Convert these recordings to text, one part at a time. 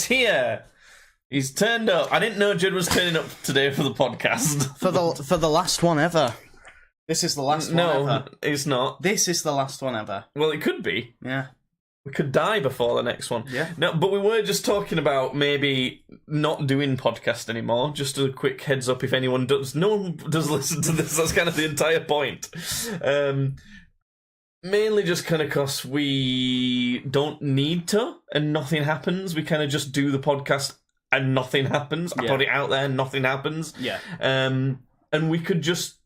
He's here. He's turned up. I didn't know Judd was turning up today for the podcast. For the last one ever. This is the last one ever. No, it's not. This is the last one ever. Well, it could be. Yeah. We could die before the next one. Yeah. No, but we were just talking about maybe not doing podcast anymore. Just a quick heads up if anyone does. No one does listen to this. That's kind of the entire point. Mainly just kind of because we don't need to and nothing happens. We kind of just do the podcast and nothing happens. I put it out there and nothing happens. Yeah. And we could just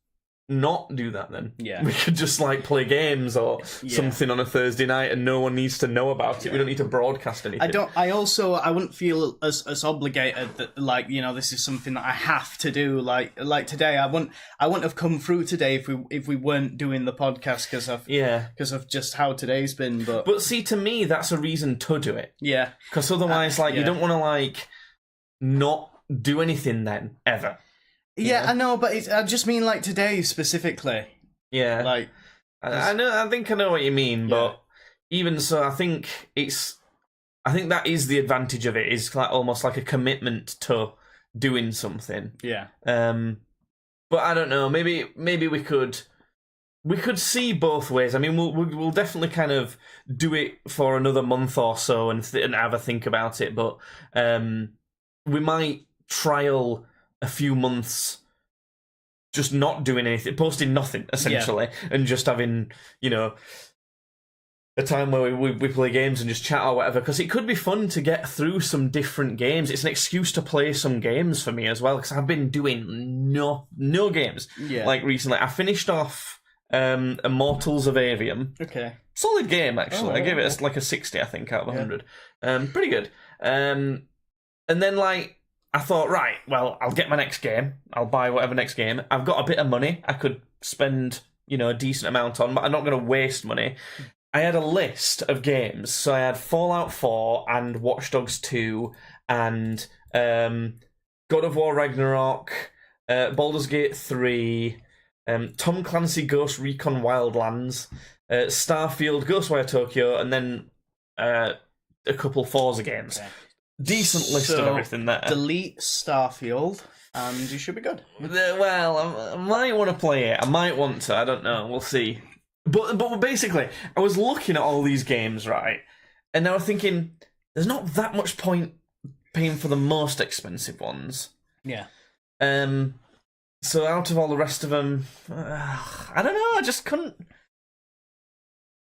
not do that then. Yeah. We could just like play games or something on a Thursday night and no one needs to know about it. We don't need to broadcast anything. I wouldn't feel as obligated that, like, you know, this is something that I have to do. Like today, I wouldn't have come through today if we weren't doing the podcast because of just how today's been. But see, to me, that's a reason to do it. Yeah. Because otherwise, you don't want to like not do anything then ever. Yeah, I know, but I just mean like today specifically. Yeah, like I know. I think I know what you mean, but even so, I think that is the advantage of it. Is like almost like a commitment to doing something. Yeah. But I don't know. Maybe we could see both ways. I mean, we'll definitely kind of do it for another month or so and have a think about it. But we might trial a few months just not doing anything, posting nothing, essentially, and just having, you know, a time where we play games and just chat or whatever, because it could be fun to get through some different games. It's an excuse to play some games for me as well, because I've been doing no games. Like, recently. I finished off Immortals of Avium. Okay. Solid game, actually. I gave it like a 60, I think, out of 100. Pretty good. And then, like, I thought, right, well, I'll get my next game. I'll buy whatever next game. I've got a bit of money I could spend, you know, a decent amount on, but I'm not going to waste money. I had a list of games. So I had Fallout 4 and Watch Dogs 2 and God of War Ragnarok, Baldur's Gate 3, Tom Clancy Ghost Recon Wildlands, Starfield, Ghostwire Tokyo, and then a couple Forza games. Okay. Decent list of everything there. Delete Starfield, and you should be good. Well, I might want to play it. I might want to. I don't know. We'll see. But basically, I was looking at all these games, right? And I was thinking, there's not that much point paying for the most expensive ones. Yeah. So out of all the rest of them, I don't know. I just couldn't.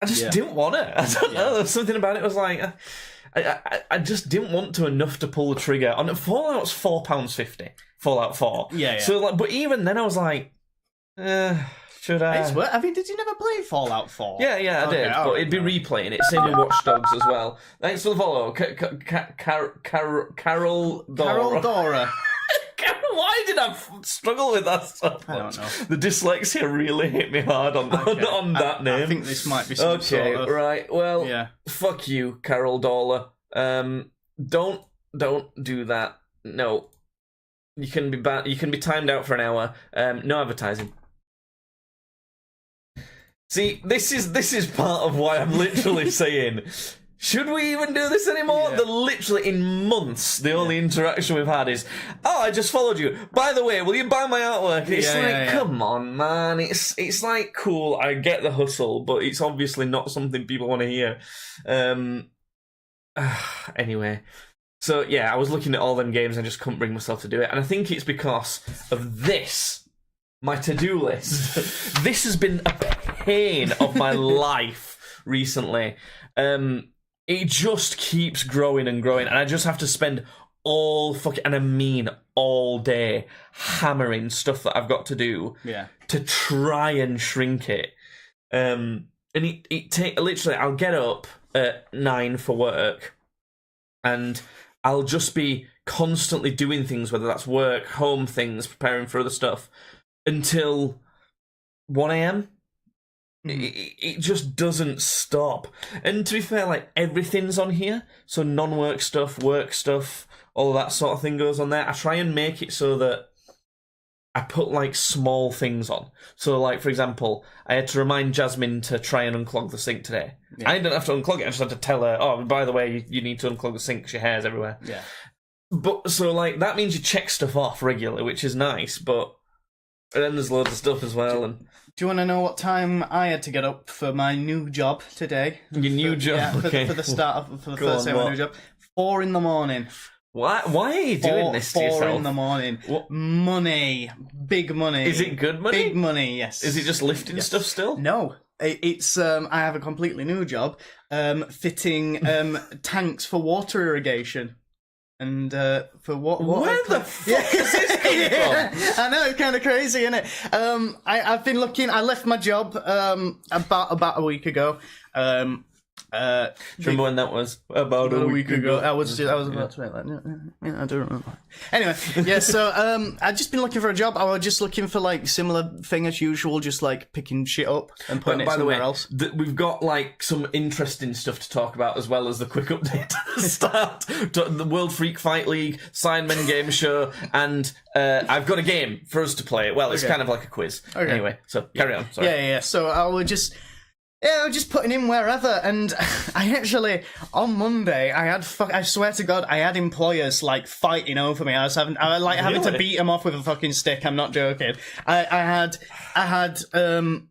I just didn't want it. I don't know. There was something about it. Was like. I just didn't want to enough to pull the trigger. On Fallout's £4.50. Fallout 4. Yeah. So, like, but even then, I was like, should I? I mean, did you never play Fallout 4? Yeah, I did. But it'd be replaying it. Same with Watch Dogs as well. Thanks for the follow, Carol Dora. Why did I struggle with that so much? I don't know. The dyslexia really hit me hard on that name. I think this might be some sort of... right. Well, fuck you, Carol Dollar. Don't do that. No. You can be timed out for an hour. No advertising. See, this is part of why I'm literally saying, should we even do this anymore? The literally in months, the only interaction we've had is, oh, I just followed you. By the way, will you buy my artwork? And it's come on, man. It's like, cool, I get the hustle, but it's obviously not something people want to hear. Anyway. So, I was looking at all them games and I just couldn't bring myself to do it. And I think it's because of this, my to-do list. This has been a pain of my life recently. It just keeps growing and growing, and I just have to spend all day hammering stuff that I've got to do to try and shrink it. And literally, I'll get up at 9 for work, and I'll just be constantly doing things, whether that's work, home things, preparing for other stuff, until 1 a.m. It just doesn't stop. And to be fair, like, everything's on here. So non-work stuff, work stuff, all that sort of thing goes on there. I try and make it so that I put like small things on. So like, for example, I had to remind Jasmine to try and unclog the sink today. Yeah. I didn't have to unclog it. I just had to tell her, oh, by the way, you need to unclog the sink because your hair's everywhere. Yeah. But so like that means you check stuff off regularly, which is nice. But then there's loads of stuff as well. And do you want to know what time I had to get up for my new job today? Your new job, yeah, okay. For the start of the first day of my new job. 4 a.m. Why are you doing this to yourself? 4 a.m. What? Money. Big money. Is it good money? Big money, yes. Is it just lifting stuff still? No. It's I have a completely new job, fitting tanks for water irrigation. And for what where the fuck is this coming from? I know, it's kind of crazy, isn't it? I've been looking. I left my job about a week ago. Do you remember when that was? About a week ago. I was about to make that. Yeah, I don't remember. Anyway, yeah. So I've just been looking for a job. I was just looking for like similar thing as usual, just like picking shit up and putting it somewhere else. We've got like some interesting stuff to talk about as well as the quick update to start. The World Freak Fight League, Signmen Game Show, and I've got a game for us to play. Well, it's kind of like a quiz. Okay. Anyway, so carry on. Sorry. Yeah. So I was just putting in wherever, and I actually, on Monday, I swear to God, I had employers, like, fighting over me. I was having to beat them off with a fucking stick, I'm not joking. I had an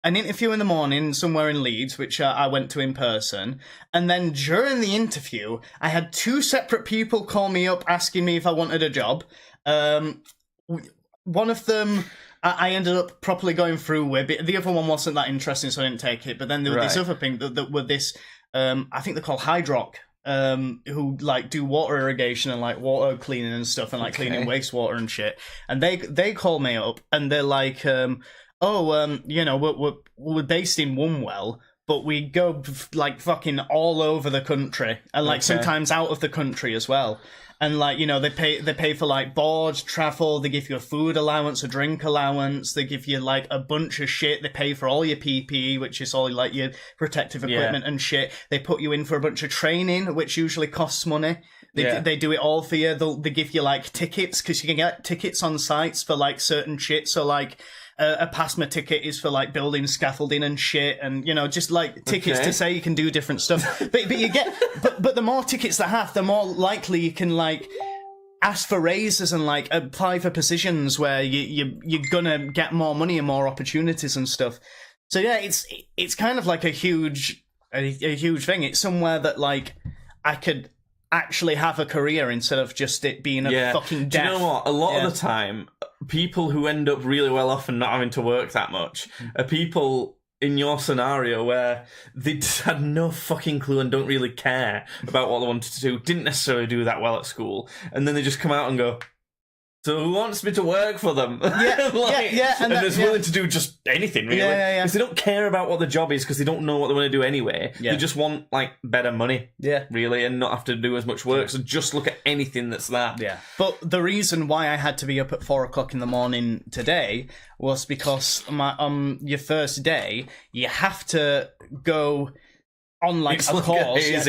interview in the morning somewhere in Leeds, which I went to in person, and then during the interview, I had 2 separate people call me up asking me if I wanted a job. One of them I ended up properly going through with it. The other one wasn't that interesting, so I didn't take it. But then there was this other thing that were this, I think they're called Hydrock, who like do water irrigation and like water cleaning and stuff and like cleaning wastewater and shit. And they call me up and they're like, you know, we're based in Wombwell, but we go like fucking all over the country and like sometimes out of the country as well. And like, you know, they pay for like board, travel, they give you a food allowance, a drink allowance, they give you like a bunch of shit, they pay for all your PPE, which is all like your protective equipment and shit. They put you in for a bunch of training, which usually costs money. They do it all for you. They give you like tickets, because you can get tickets on sites for like certain shit. So like a PASMA ticket is for like building scaffolding and shit, and you know, just like tickets to say you can do different stuff. But you get but the more tickets they have, the more likely you can like ask for raises and like apply for positions where you're gonna get more money and more opportunities and stuff. So yeah, it's kind of like a huge thing. It's somewhere that like I could actually have a career instead of just it being a fucking death. Do you know what? A lot of the time, people who end up really well off and not having to work that much are people in your scenario where they just had no fucking clue and don't really care about what they wanted to do, didn't necessarily do that well at school, and then they just come out and go, so who wants me to work for them? And is willing to do just anything, really. Because they don't care about what the job is, because they don't know what they want to do anyway. They just want, like, better money, really, and not have to do as much work. So just look at anything that's that. Yeah. But the reason why I had to be up at 4 o'clock in the morning today was because on your first day, you have to go on like a course. It's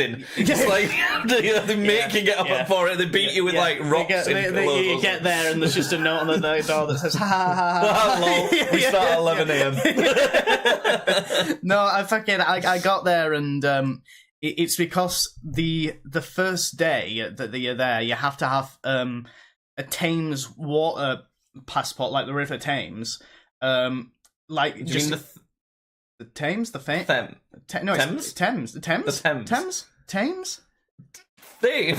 like they make you get up at 4, they beat you with like rocks. You get there and there's just a note on the door that says ha ha ha. Lol. We start at 11 a.m. No, I got there and it's because the first day that you're there, you have to have a Thames water passport, like the River Thames. Like just the Thames, Thames. Thames. Thames. The Thames. Thames. Thames. You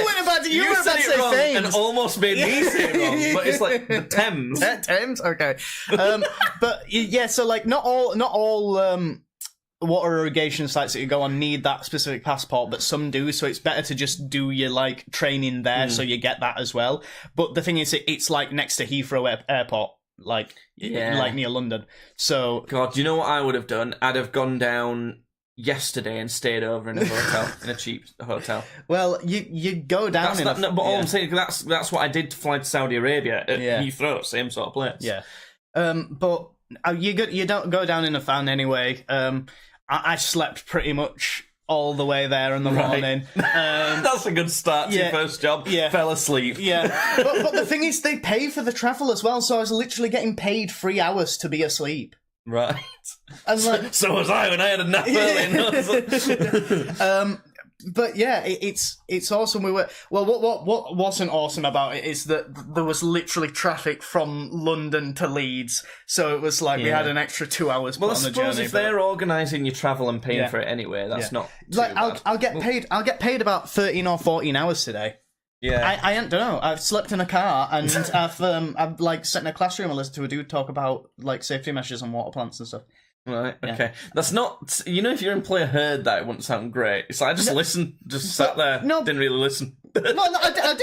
went about to you said it wrong Thames. And almost made me say it wrong, but it's like the Thames. Thames. Okay. But yeah, so like not all water irrigation sites that you go on need that specific passport, but some do. So it's better to just do your like training there, so you get that as well. But the thing is, it's like next to Heathrow Airport. Like near London. So God, do you know what I would have done? I'd have gone down yesterday and stayed over in a hotel, in a cheap hotel. Well, you go down but all I'm saying, that's what I did to fly to Saudi Arabia at Heathrow, same sort of place. Yeah. But you don't go down in a van anyway. I slept pretty much all the way there in the morning. That's a good start to your first job. Yeah. Fell asleep. Yeah. But the thing is, they pay for the travel as well, so I was literally getting paid 3 hours to be asleep. Right. And like, so was I when I had a nap early. But yeah, it's awesome. What wasn't awesome about it is that there was literally traffic from London to Leeds, so it was like we had an extra 2 hours put on the journey. Well, I suppose if they're organising your travel and paying for it anyway, that's not too bad. I'll get paid about 13 or 14 hours today. Yeah, I don't know. I've slept in a car and I've like sat in a classroom and listened to a dude talk about like safety measures on water plants and stuff. Right, okay. That's not... You know, if your employer heard that, it wouldn't sound great. It's like, I just listened, just sat there, didn't really listen. No, I said I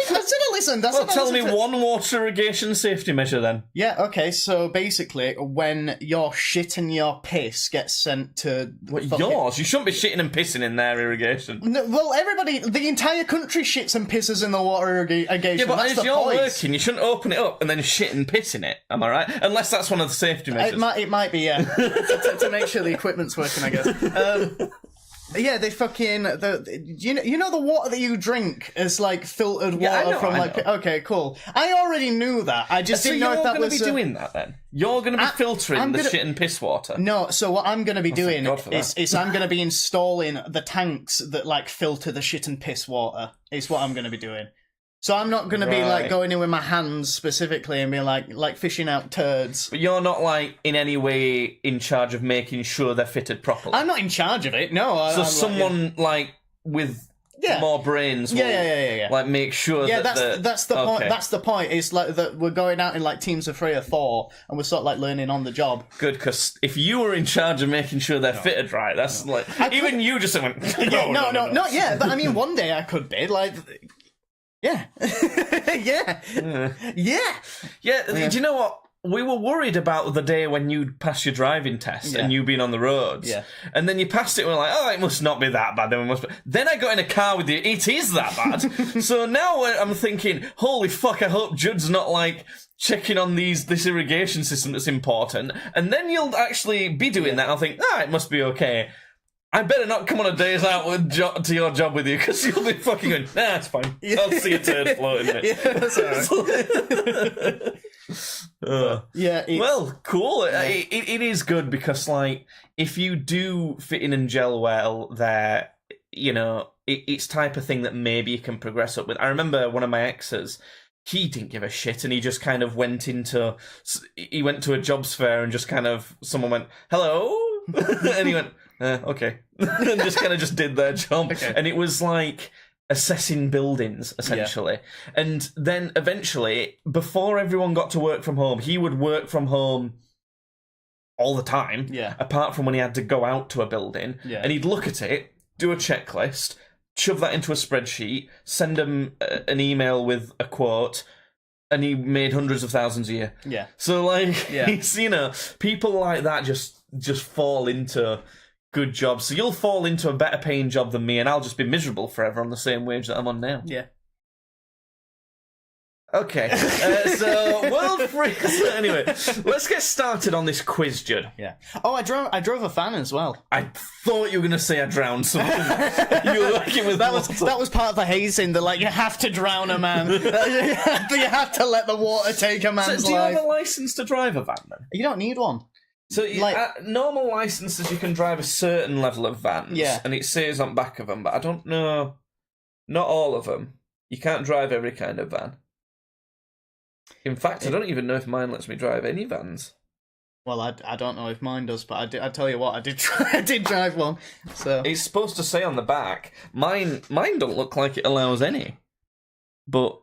listened. Well, tell me one water irrigation safety measure, then. Yeah, okay, so basically, when your shit and your piss gets sent to... Yours? You shouldn't be shitting and pissing in their irrigation. No, well, the entire country shits and pisses in the water irrigation. Yeah, but that's as you're working, you shouldn't open it up and then shit and piss in it, am I right? Unless that's one of the safety measures. It might be, yeah. to make sure the equipment's working, I guess. Yeah, they fucking you know the water that you drink is like filtered water from like. Okay, cool. I already knew that. I just didn't know if that was. So you're going to be doing that then? You're going to be filtering the shit and piss water? No. So what I'm going to be doing is I'm going to be installing the tanks that like filter the shit and piss water. Is what I'm going to be doing. So I'm not going to be like going in with my hands specifically and being like fishing out turds. But you're not like in any way in charge of making sure they're fitted properly. I'm not in charge of it. No. So someone like with more brains will like make sure that's the point. That's the point. It's like that we're going out in like teams of 3 or 4 and we're sort of like learning on the job. Good, because if you were in charge of making sure they're fitted right, that's like you just went no, not yet. But I mean, one day I could be like. Yeah. Yeah. Do you know what? We were worried about the day when you'd pass your driving test and you being on the roads. Yeah. And then you passed it and we're like, oh, it must not be that bad. Then I got in a car with you. It is that bad. So now I'm thinking, holy fuck, I hope Judd's not like checking on this irrigation system that's important. And then you'll actually be doing that. And I'll think, it must be okay. I better not come on a day's out to your job with you, because you'll be fucking going, nah, it's fine. I'll see a turd floating in it. Yeah, that's alright. Well, cool. It is good, because, like, if you do fit in and gel well there, you know, it's type of thing that maybe you can progress up with. I remember one of my exes, he didn't give a shit, and he just kind of went to a jobs fair and just kind of, someone went, hello? And he went, okay. And just did their job. Okay. And it was like assessing buildings, essentially. Yeah. And then eventually, before everyone got to work from home, he would work from home all the time, apart from when he had to go out to a building. Yeah. And he'd look at it, do a checklist, shove that into a spreadsheet, send them an email with a quote, and he made hundreds of thousands a year. Yeah. So, like, it's, you know, people like that just fall into good jobs. So you'll fall into a better paying job than me, and I'll just be miserable forever on the same wage that I'm on now. Yeah. Okay. So World Free. So anyway, let's get started on this quiz, Judd. Yeah. Oh, I drove a fan as well. I thought you were going to say I drowned someone. You were working with that was part of the hazing. They're like, you have to drown a man. You have to let the water take a man's life. So do you have a license to drive a van then? You don't need one. So, normal licenses, you can drive a certain level of vans, and it says on back of them, but I don't know, not all of them. You can't drive every kind of van. In fact, I don't even know if mine lets me drive any vans. Well, I don't know if mine does, but I tell you what, I did drive one. So it's supposed to say on the back. Mine don't look like it allows any, but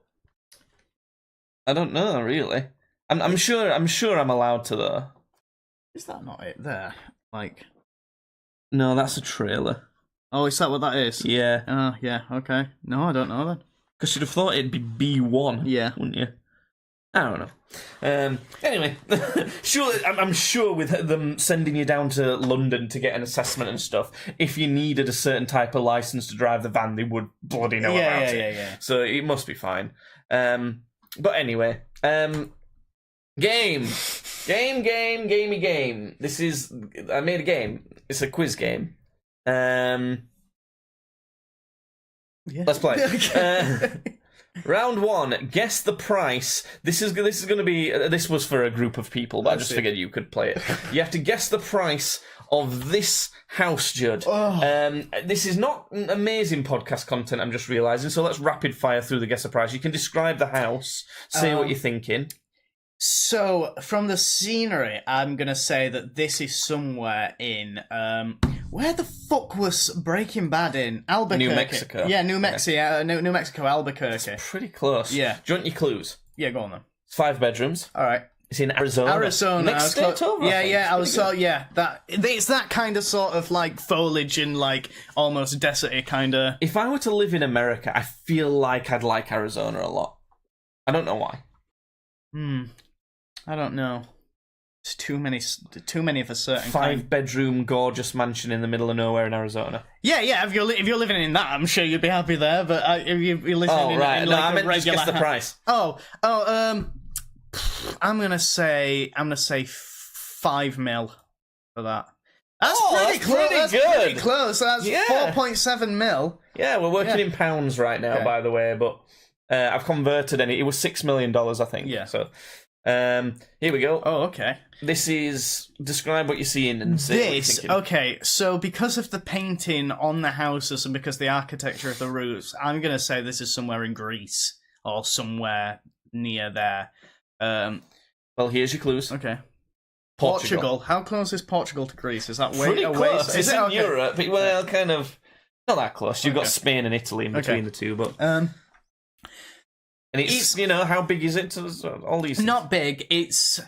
I don't know really. I'm sure I'm allowed to though. Is that not it there? Like, no, that's a trailer. Oh, is that what that is? Yeah. Oh, yeah. Okay. No, I don't know then. Because you'd have thought it'd be B1. Yeah. Wouldn't you? I don't know. Anyway, I'm sure with them sending you down to London to get an assessment and stuff, if you needed a certain type of license to drive the van, they would bloody know about it. Yeah. So it must be fine. But anyway, Game. This is... I made a game. It's a quiz game. Yeah. Let's play. Round 1. Guess the price. This is going to be. This was for a group of people, but I just figured you could play it. You have to guess the price of this house, Judd. This is not amazing podcast content, I'm just realising, so let's rapid fire through the guess the price. You can describe the house, say what you're thinking. So, from the scenery, I'm going to say that this is somewhere in... where the fuck was Breaking Bad in? Albuquerque. New Mexico. Yeah, New Mexico, New Mexico, Albuquerque. It's pretty close. Yeah. Do you want your clues? Yeah, go on then. It's 5 bedrooms. All right. It's in Arizona. Next state over. It's that kind of sort of like foliage and like almost deserty kind of. If I were to live in America, I feel like I'd like Arizona a lot. I don't know why. I don't know. It's too many of a certain 5-bedroom gorgeous mansion in the middle of nowhere in Arizona. Yeah. If you're living in that, I'm sure you'd be happy there. But if you're living in like I meant a regular just guess the price. I'm gonna say $5 million for that. That's pretty close. Pretty close. That's 4.7 million. Yeah, we're working in pounds right now, by the way, but I've converted it was $6 million, I think. Yeah. So here we go. Oh, okay. This is describe what you're seeing and say what you're thinking. Okay, so because of the painting on the houses and because the architecture of the roofs, I'm gonna say this is somewhere in Greece or somewhere near there. Well, here's your clues. Okay. Portugal. How close is Portugal to Greece? Is that way pretty away? Close. It's in Europe, but well, kind of not that close. You've got Spain and Italy in between the two, but and it's how big is it? All these things? Not big. It's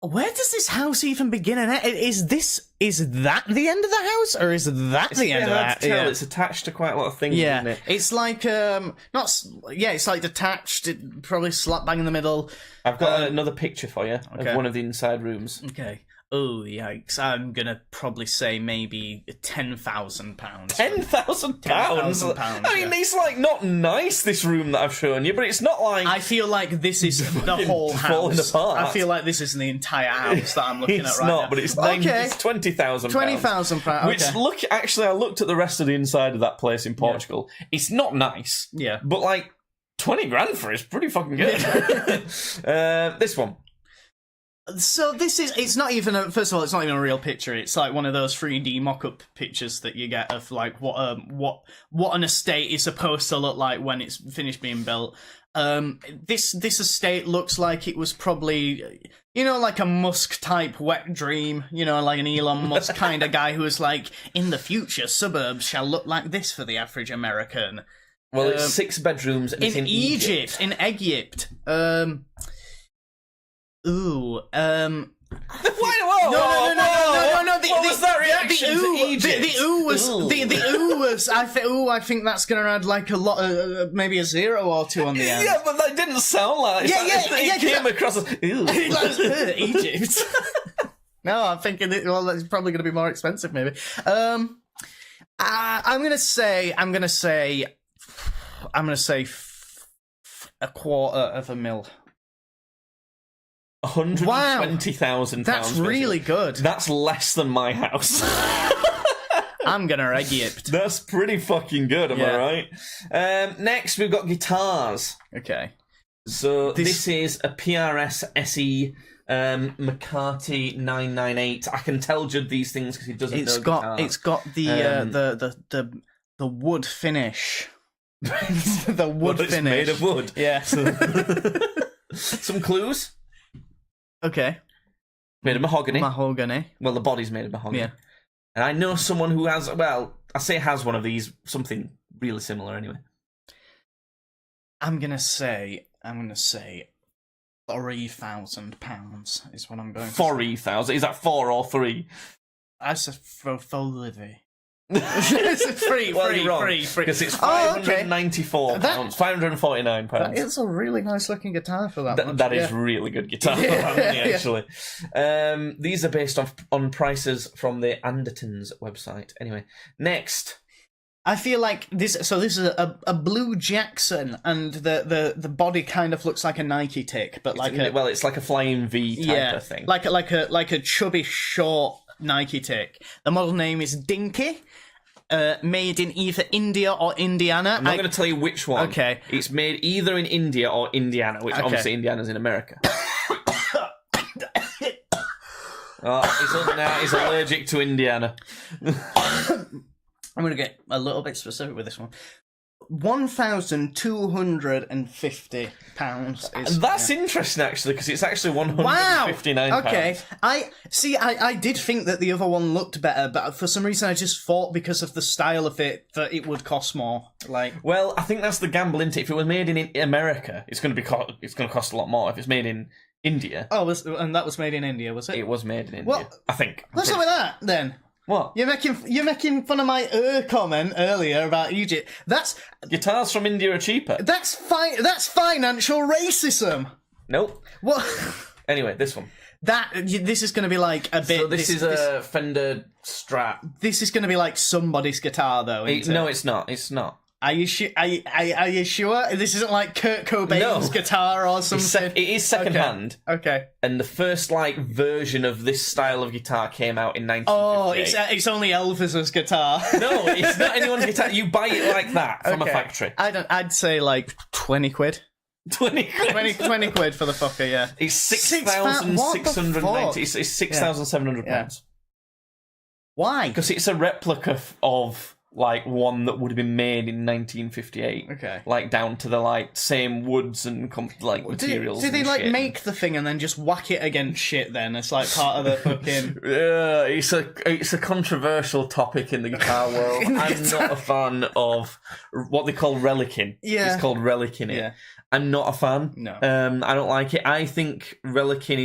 where does this house even begin? And is that the end of the house, or is that the end of the house? Yeah. It's attached to quite a lot of things. Isn't it? It's like it's like detached. Probably slap bang in the middle. I've got another picture for you of one of the inside rooms. Okay. Oh, yikes. I'm going to probably say maybe £10,000. £10,000? I mean, it's like not nice, this room that I've shown you, but it's not like... I feel like this is the whole house. Falling apart. I feel like this is the entire house that I'm looking at right now. It's not, but it's £20,000. £20,000. Which, actually, I looked at the rest of the inside of that place in Portugal. Yeah. It's not nice. Yeah. But, like, 20 grand for it is pretty fucking good. This one. So it's not even first of all, it's not even a real picture. It's like one of those 3D mock-up pictures that you get of like what an estate is supposed to look like when it's finished being built. This estate looks like it was probably, like a Musk type wet dream, like an Elon Musk kind of guy who was like, in the future, suburbs shall look like this for the average American. Well, it's 6 bedrooms and it's in Egypt. In Egypt. Ooh, Whoa! No. What was that reaction to Egypt? The ooh was. I think that's gonna add like a lot, maybe a 0 or 2 on the end. Yeah, but that didn't sound like. It came across as ooh. Egypt. No, I'm thinking that's probably gonna be more expensive, maybe. I'm gonna say $250,000. £120,000. That's really good. That's less than my house. I'm gonna Egypt. That's pretty fucking good, am I right? Next, we've got guitars. Okay. So this is a PRS SE McCarty 998. I can tell Judd these things because he doesn't know guitars. It's got the wood finish. The wood finish. It's made of wood. Yeah. Some clues. Okay. Made of mahogany. Well, the body's made of mahogany. Yeah. And I know someone who has, I say has one of these, something really similar anyway. I'm gonna say £3,000 is what I'm going for. 3,000? Is that 4 or 3? I said for it's free. Because it's £594. £549. It's a really nice looking guitar for that. That is really good guitar for that money, actually. These are based on prices from the Andertons website. Anyway, next. I feel like this. So this is a blue Jackson, and the body kind of looks like a Nike tick, but it's like a flying V type of thing, like a chubby short Nike tick. The model name is Dinky. made in either India or Indiana. I'm not going to tell you which one. Okay. It's made either in India or Indiana, which obviously Indiana's in America. He's allergic to Indiana. I'm going to get a little bit specific with this one. £1,250. That's interesting, actually, because it's actually £159. Wow. Okay. I did think that the other one looked better, but for some reason I just thought because of the style of it that it would cost more. Well, I think that's the gamble, isn't it? If it was made in America, it's going to cost a lot more. If it's made in India, and that was made in India, was it? It was made in India. Well, I think. What's up with that then? What? You're making fun of my comment earlier about Egypt. Guitars from India are cheaper. That's financial racism. Nope. What? Anyway, this one. This is going to be like a bit. So this is a Fender Strat. This is going to be like somebody's guitar, though. No, it's not. It's not. Are you sure? This isn't like Kurt Cobain's guitar or something. It is secondhand. Okay. And the first version of this style of guitar came out in 1958. Oh, it's only Elvis's guitar. No, it's not anyone's guitar. You buy it like that from a factory. I'd say like 20 quid. 20 quid. 20 quid for the fucker. Yeah. It's 6,690. It's 6,700 pounds. Why? Because it's a replica of one that would have been made in 1958. Okay. Down to the same woods and materials. Did they make the thing and then just whack it against shit? Then it's part of the fucking. Yeah, it's a controversial topic in the guitar world. I'm not a fan of what they call relicking. Yeah. It's called relicking it. Yeah. I'm not a fan. No. I don't like it. I think relicking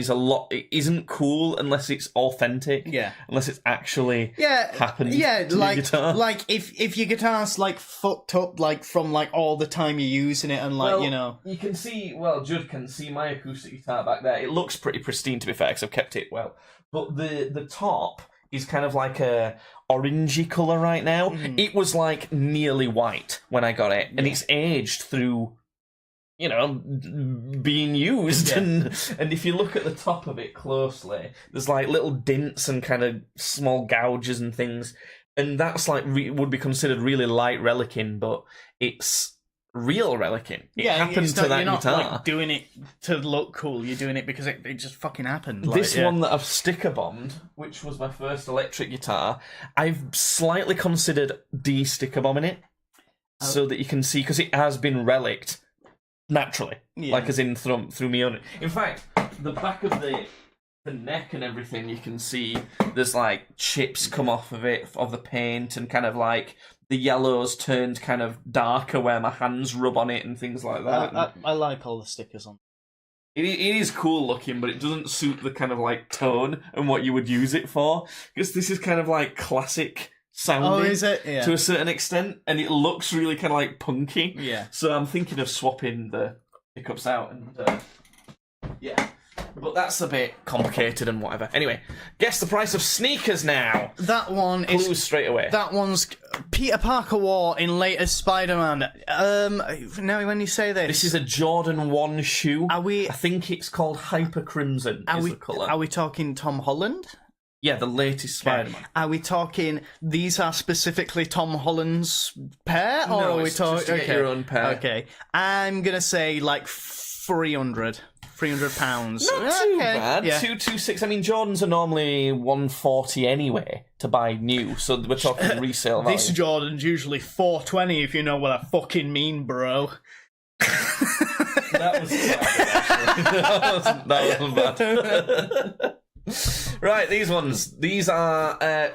it isn't cool unless it's authentic. Yeah. Unless it's actually happened. Yeah, to your guitar. If your guitar's fucked up from all the time you're using it and you can see. Well, Judd can see my acoustic guitar back there. It looks pretty pristine, to be fair, because I've kept it well. But the top is kind of like a orangey colour right now. Mm. It was nearly white when I got it, and it's aged through being used. Yeah. And if you look at the top of it closely, there's little dints and kind of small gouges and things. And that's would be considered really light relicking, but it's real relicking. It happened to that guitar. You're not doing it to look cool. You're doing it because it just fucking happened. This one that I've sticker bombed, which was my first electric guitar, I've slightly considered de-sticker bombing it so that you can see, because it has been relicked naturally, as in through me own. In fact, the back of the neck and everything, you can see there's chips come off of it, of the paint, and kind of the yellows turned kind of darker where my hands rub on it and things like that. I like all the stickers on. It is cool looking, but it doesn't suit the kind of tone and what you would use it for, because this is kind of classic sounding. Oh, is it? Yeah. To a certain extent, and it looks really kind of punky. Yeah. So I'm thinking of swapping the pickups out, and but that's a bit complicated and whatever. Anyway, guess the price of sneakers now. That one Clues straight away. That one's Peter Parker wore in latest Spider-Man. Now when you say this is a Jordan 1 shoe. I think it's called Hyper Crimson. The colour. Are we talking Tom Holland? Yeah, the latest Spider-Man. Are we talking these are specifically Tom Holland's pair, or no, are we talking just to get your own pair? Okay, I'm gonna say 300 £300. Not too bad. 226. I mean, Jordans are normally 140 anyway to buy new, so we're talking resale value. This Jordan's usually 420, if you know what I fucking mean, bro. That was bad, that wasn't bad. Right, these ones. These are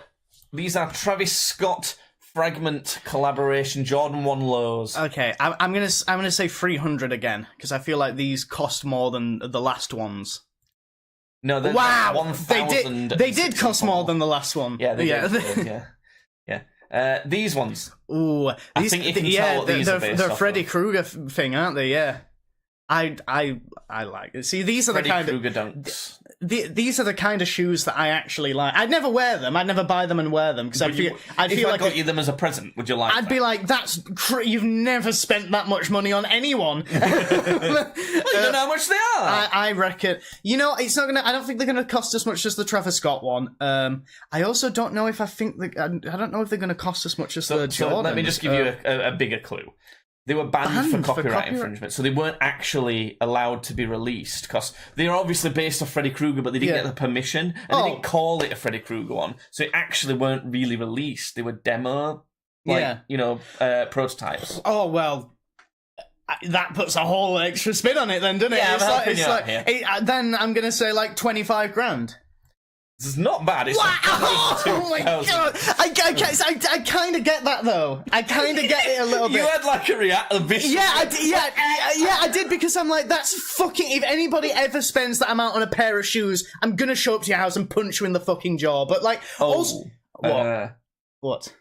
Travis Scott Fragment collaboration Jordan 1 lows. Okay, I'm gonna say 300 again, because I feel like these cost more than the last ones. No, wow, 1,000. They did cost more than the last one. Yeah, they did. Yeah. These ones. Ooh, I think you can tell what these are based they're off Freddy of. Krueger thing, aren't they? Yeah. I like it. See, these are Freddy the kind Krueger of dunks. these are the kind of shoes that I actually like. I'd never wear them. I'd never buy them and wear them because I'd feel like I got you them as a present, would you like? I'd be like, you've never spent that much money on anyone. You don't know how much they are. I reckon. It's not gonna. I don't think they're gonna cost as much as the Travis Scott one. I also don't know if I don't know if they're gonna cost as much as the Jordan. So let me just give you a bigger clue. They were banned for copyright infringement, so they weren't actually allowed to be released because they are obviously based off Freddy Krueger, but they didn't get the permission, and they didn't call it a Freddy Krueger one, so it actually weren't really released. They were demo, prototypes. Oh well, that puts a whole extra spin on it, then, doesn't it? Yeah, then I'm gonna say like $25,000. This is not bad. It's oh my god! I kind of get that though. I kind of get it a little bit. You had like a vicious. Yeah, I did because I'm like, that's fucking. If anybody ever spends that amount on a pair of shoes, I'm gonna show up to your house and punch you in the fucking jaw. But like, also, what?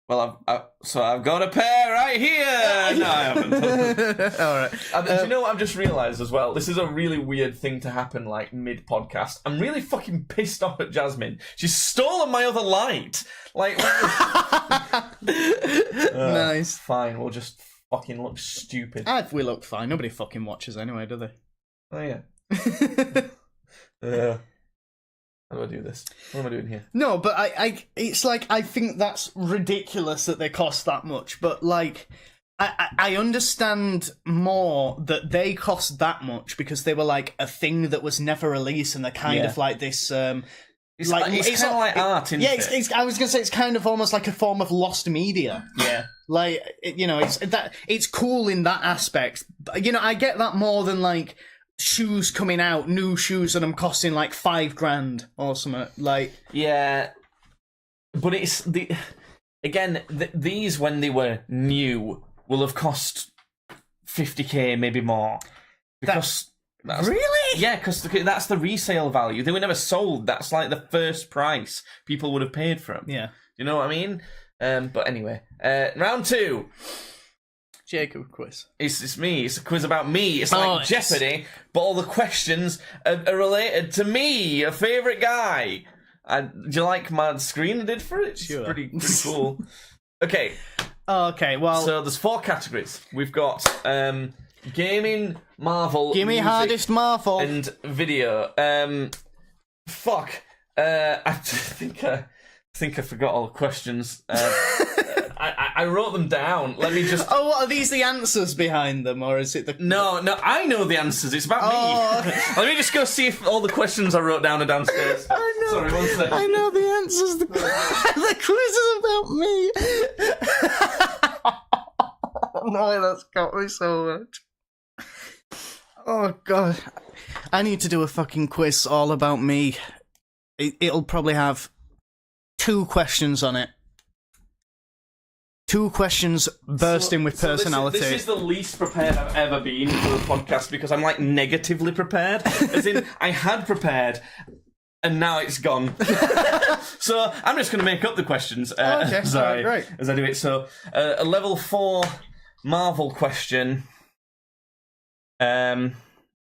Well, I've got a pair right here. No, I haven't. All right. Do you know what I've just realised as well? This is a really weird thing to happen, like, mid-podcast. I'm really fucking pissed off at Jasmine. She's stolen my other light. Like, nice. Fine, we'll just fucking look stupid. We look fine. Nobody fucking watches anyway, do they? Oh, yeah. How do I do this? What am I doing here? No, but it's like, I think that's ridiculous that they cost that much, but like, I understand more that they cost that much because they were like a thing that was never released and they're kind of like this, it's kind of like art, isn't it? I was going to say it's kind of almost like a form of lost media. Yeah. Like, it's cool in that aspect. I get that more than like, shoes coming out, new shoes, and them costing like $5,000 or something. Like, yeah, but it's these when they were new will have cost $50,000, maybe more. Because really, yeah, because that's the resale value. They were never sold. That's like the first price people would have paid for them. Yeah, you know what I mean? But anyway, round 2. Jacob quiz. It's me. It's a quiz about me. It's like Jeopardy, but all the questions are related to me, your favourite guy. Do you like my screen I did for it? It's pretty cool. Okay. Okay, well... So there's 4 categories. We've got gaming, Marvel, give me music, hardest Marvel, and video. Fuck. I think I forgot all the questions. I wrote them down. Let me just... Oh, what, are these the answers behind them, or is it the... No, I know the answers. It's about me. Let me just go see if all the questions I wrote down are downstairs. I know. Sorry, one second. I know the answers. The quiz is about me. No, that's got me so much. Oh, God. I need to do a fucking quiz all about me. It'll probably have 2 questions on it. 2 questions bursting with personality. This is the least prepared I've ever been for a podcast because I'm like negatively prepared. As in, I had prepared and now it's gone. So I'm just going to make up the questions as I do it. So a level 4 Marvel question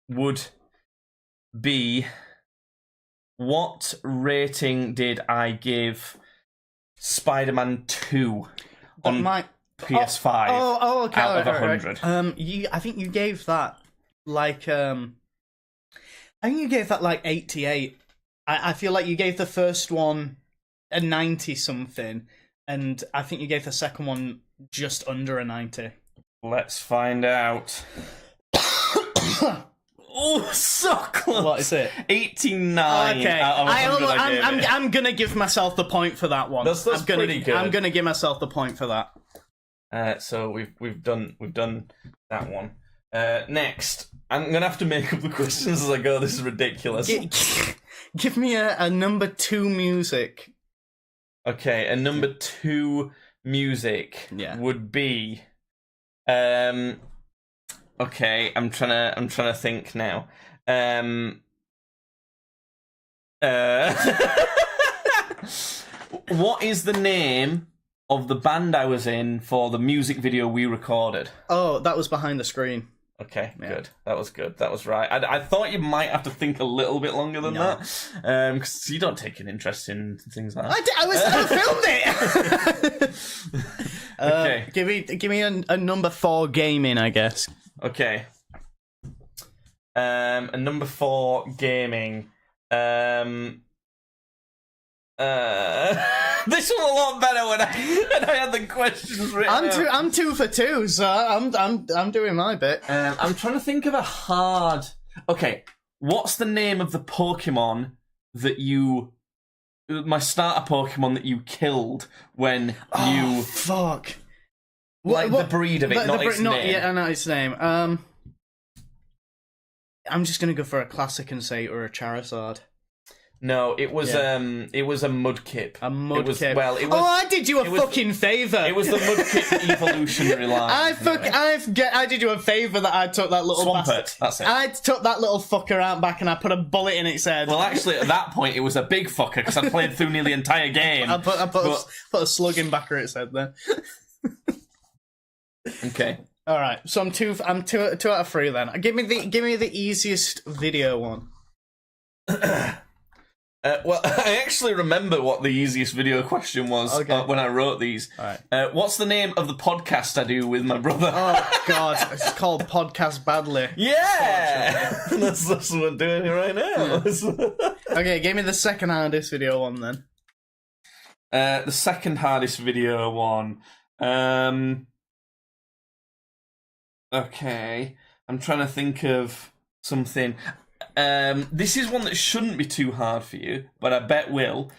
would be, what rating did I give Spider-Man 2 on PS5 okay, out of 100? I think you gave that like 88. I feel like you gave the first one a 90 something, and I think you gave the second one just under a 90. Let's find out. Oh, so close. What is it? 89 okay. out of 100. I'm gonna give myself the point for that one. That's pretty good. I'm gonna give myself the point for that. So we've done that one. Next, I'm gonna have to make up the questions as I go. This is ridiculous. Give me a number 2 music. Okay, a number 2 music would be. Okay, I'm trying to think now. What is the name of the band I was in for the music video we recorded? Oh, that was Behind the Screen. Okay, good. That was good. That was right. I thought you might have to think a little bit longer than that, because you don't take an interest in things like that. I filmed it. Okay, give me a number 4 gaming, I guess. Okay. A number 4 gaming. This was a lot better when I had the questions written. I'm 2 for 2, so I'm doing my bit. I'm trying to think of a hard. Okay, what's the name of the Pokemon that you? My starter Pokemon that you killed when you? Fuck. Like what, the breed of it, not its name. Yeah, I know its name. I'm just gonna go for a classic and say or a Charizard. No, it was a Mudkip. A Mudkip. Well, it was. Oh, I did you a fucking favour. It was the Mudkip evolutionary line. I did you a favour that I took that little Swampert. That's it. I took that little fucker out back and I put a bullet in its head. Well, actually, at that point, it was a big fucker because I played through nearly the entire game. I put a slug in back of its head then. Okay. All right. So I'm two out of 3 then. Give me the easiest video one. Well, I actually remember what the easiest video question was when I wrote these. All right. What's the name of the podcast I do with my brother? Oh, God. It's called Podcast Badly. Yeah! That's what we're doing here right now. Okay, give me the second hardest video one then. The second hardest video one. Okay. I'm trying to think of something. This is one that shouldn't be too hard for you, but I bet will.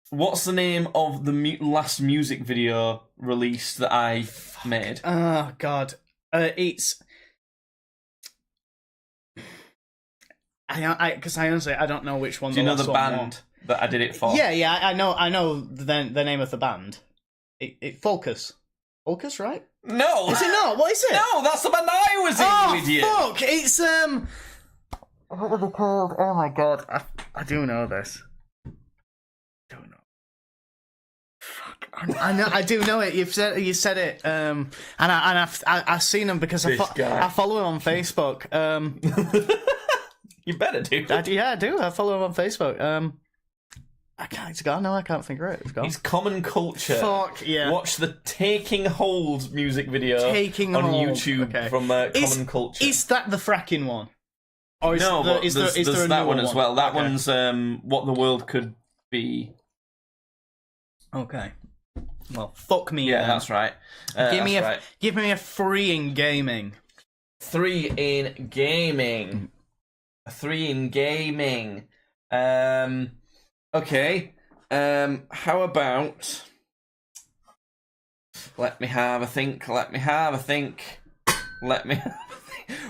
What's the name of the last music video release that I made? Oh, God. It's... Because I honestly, I don't know which one. Do you know the band that I did it for? Yeah, I know the name of the band. Focus. Focus, right? No! Is it not? What is it? No, that's the band I was in with you! Fuck! It's, what were they called? Oh my God. I do know this. I don't know. Fuck. I know. I do know it. You said it. And I've seen them because I follow him on Facebook. You better do. Yeah, I do. I follow him on Facebook. I can't figure it. It's Common Culture. Fuck yeah! Watch the Taking Hold music video on YouTube from Common Culture. Is that the fracking one? Or there's that one as well. That one's what the world could be. Okay. Well, fuck me. Yeah, that's right. Give me a 3 in gaming. 3 in gaming. 3 in gaming. Okay. How about? Let me have a think.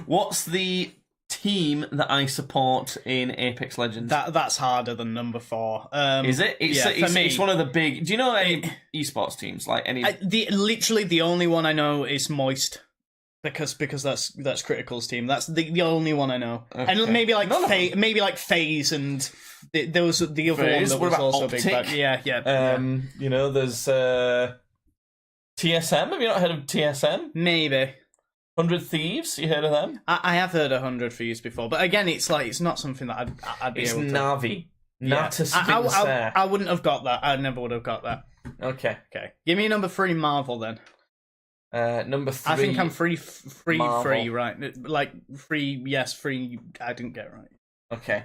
What's the team that I support in Apex Legends? That's harder than number 4. Is it? It's one of the big. Do you know any esports teams? Like any? Literally the only one I know is Moist, because that's Critical's team. That's the only one I know, and maybe like FaZe and the other one that was also Optic? big. Yeah. You know, there's TSM. Have you not heard of TSM? Maybe. 100 Thieves, you heard of them? I have heard 100 Thieves before, but again, it's not something that I'd be able to... It's Navi. I wouldn't have got that. I never would have got that. Okay. Give me number 3 Marvel, then. Number 3... I think I'm free, right? Like, free, yes, free, I didn't get it right. Okay.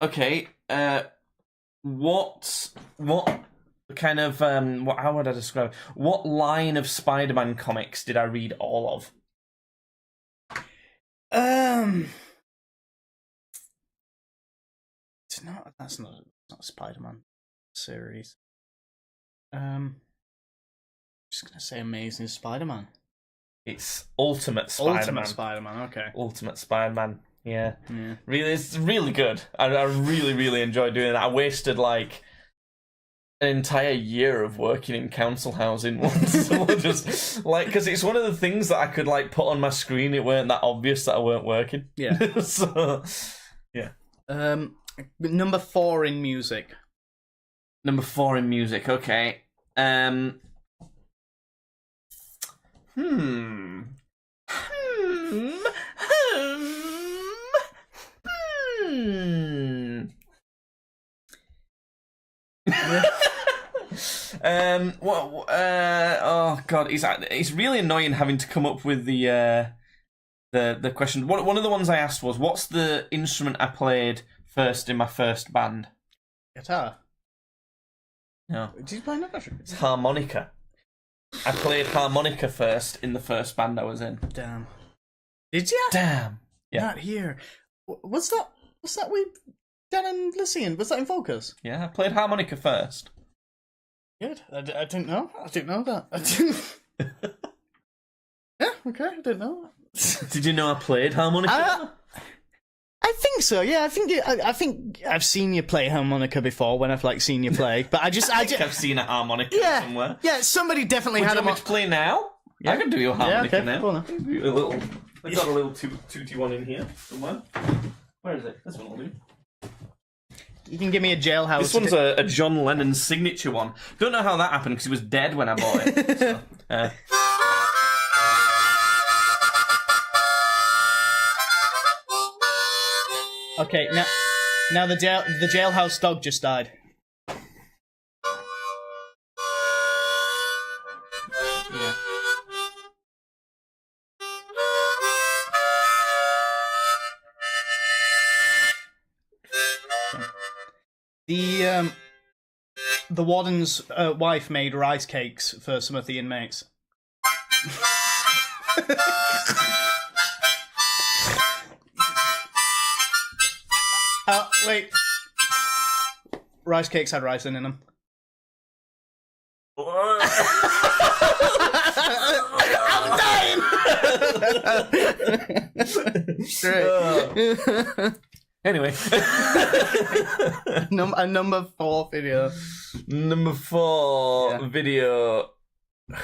Okay, what kind of how would I describe it? What line of Spider-Man comics did I read all of? That's not a Spider-Man series. I'm just gonna say Amazing Spider-Man. It's Ultimate Spider-Man. Ultimate Spider-Man, okay. Ultimate Spider-Man. Yeah. Really, it's really good. I really, really enjoyed doing that. I wasted like an entire year of working in council housing once. Just like, because it's one of the things that I could like put on my screen. It weren't that obvious that I weren't working. Yeah. So, yeah. Number 4 in music. Number 4 in music. Okay. Oh god, it's really annoying having to come up with the question. One of the ones I asked was, what's the instrument I played first in my first band? Guitar. No. Did you play another? It's harmonica. I played harmonica first in the first band I was in. Damn. Did you? Damn. Yeah. Not here. What's that with Dan and Lycian? Was that in Focus? Yeah, I played harmonica first. Good. I didn't know. I didn't know that. Yeah, okay, I didn't know that. Did you know I played harmonica? I think so. Yeah, I think I've seen you play harmonica before when I've seen you play, but I think I've seen a harmonica somewhere. Yeah, somebody definitely had a. Would you want me to play now? Yeah. I can do your harmonica now. Cool. I've got a little tooty one in here somewhere. Where is it? This one will do. You can give me a Jailhouse. This one's a John Lennon signature one. Don't know how that happened because he was dead when I bought it. So, Okay, now the Jailhouse dog just died. The warden's wife made rice cakes for some of the inmates. Wait. Rice cakes had rice in them. I'm dying! Anyway. Number 4 video. Number 4 video.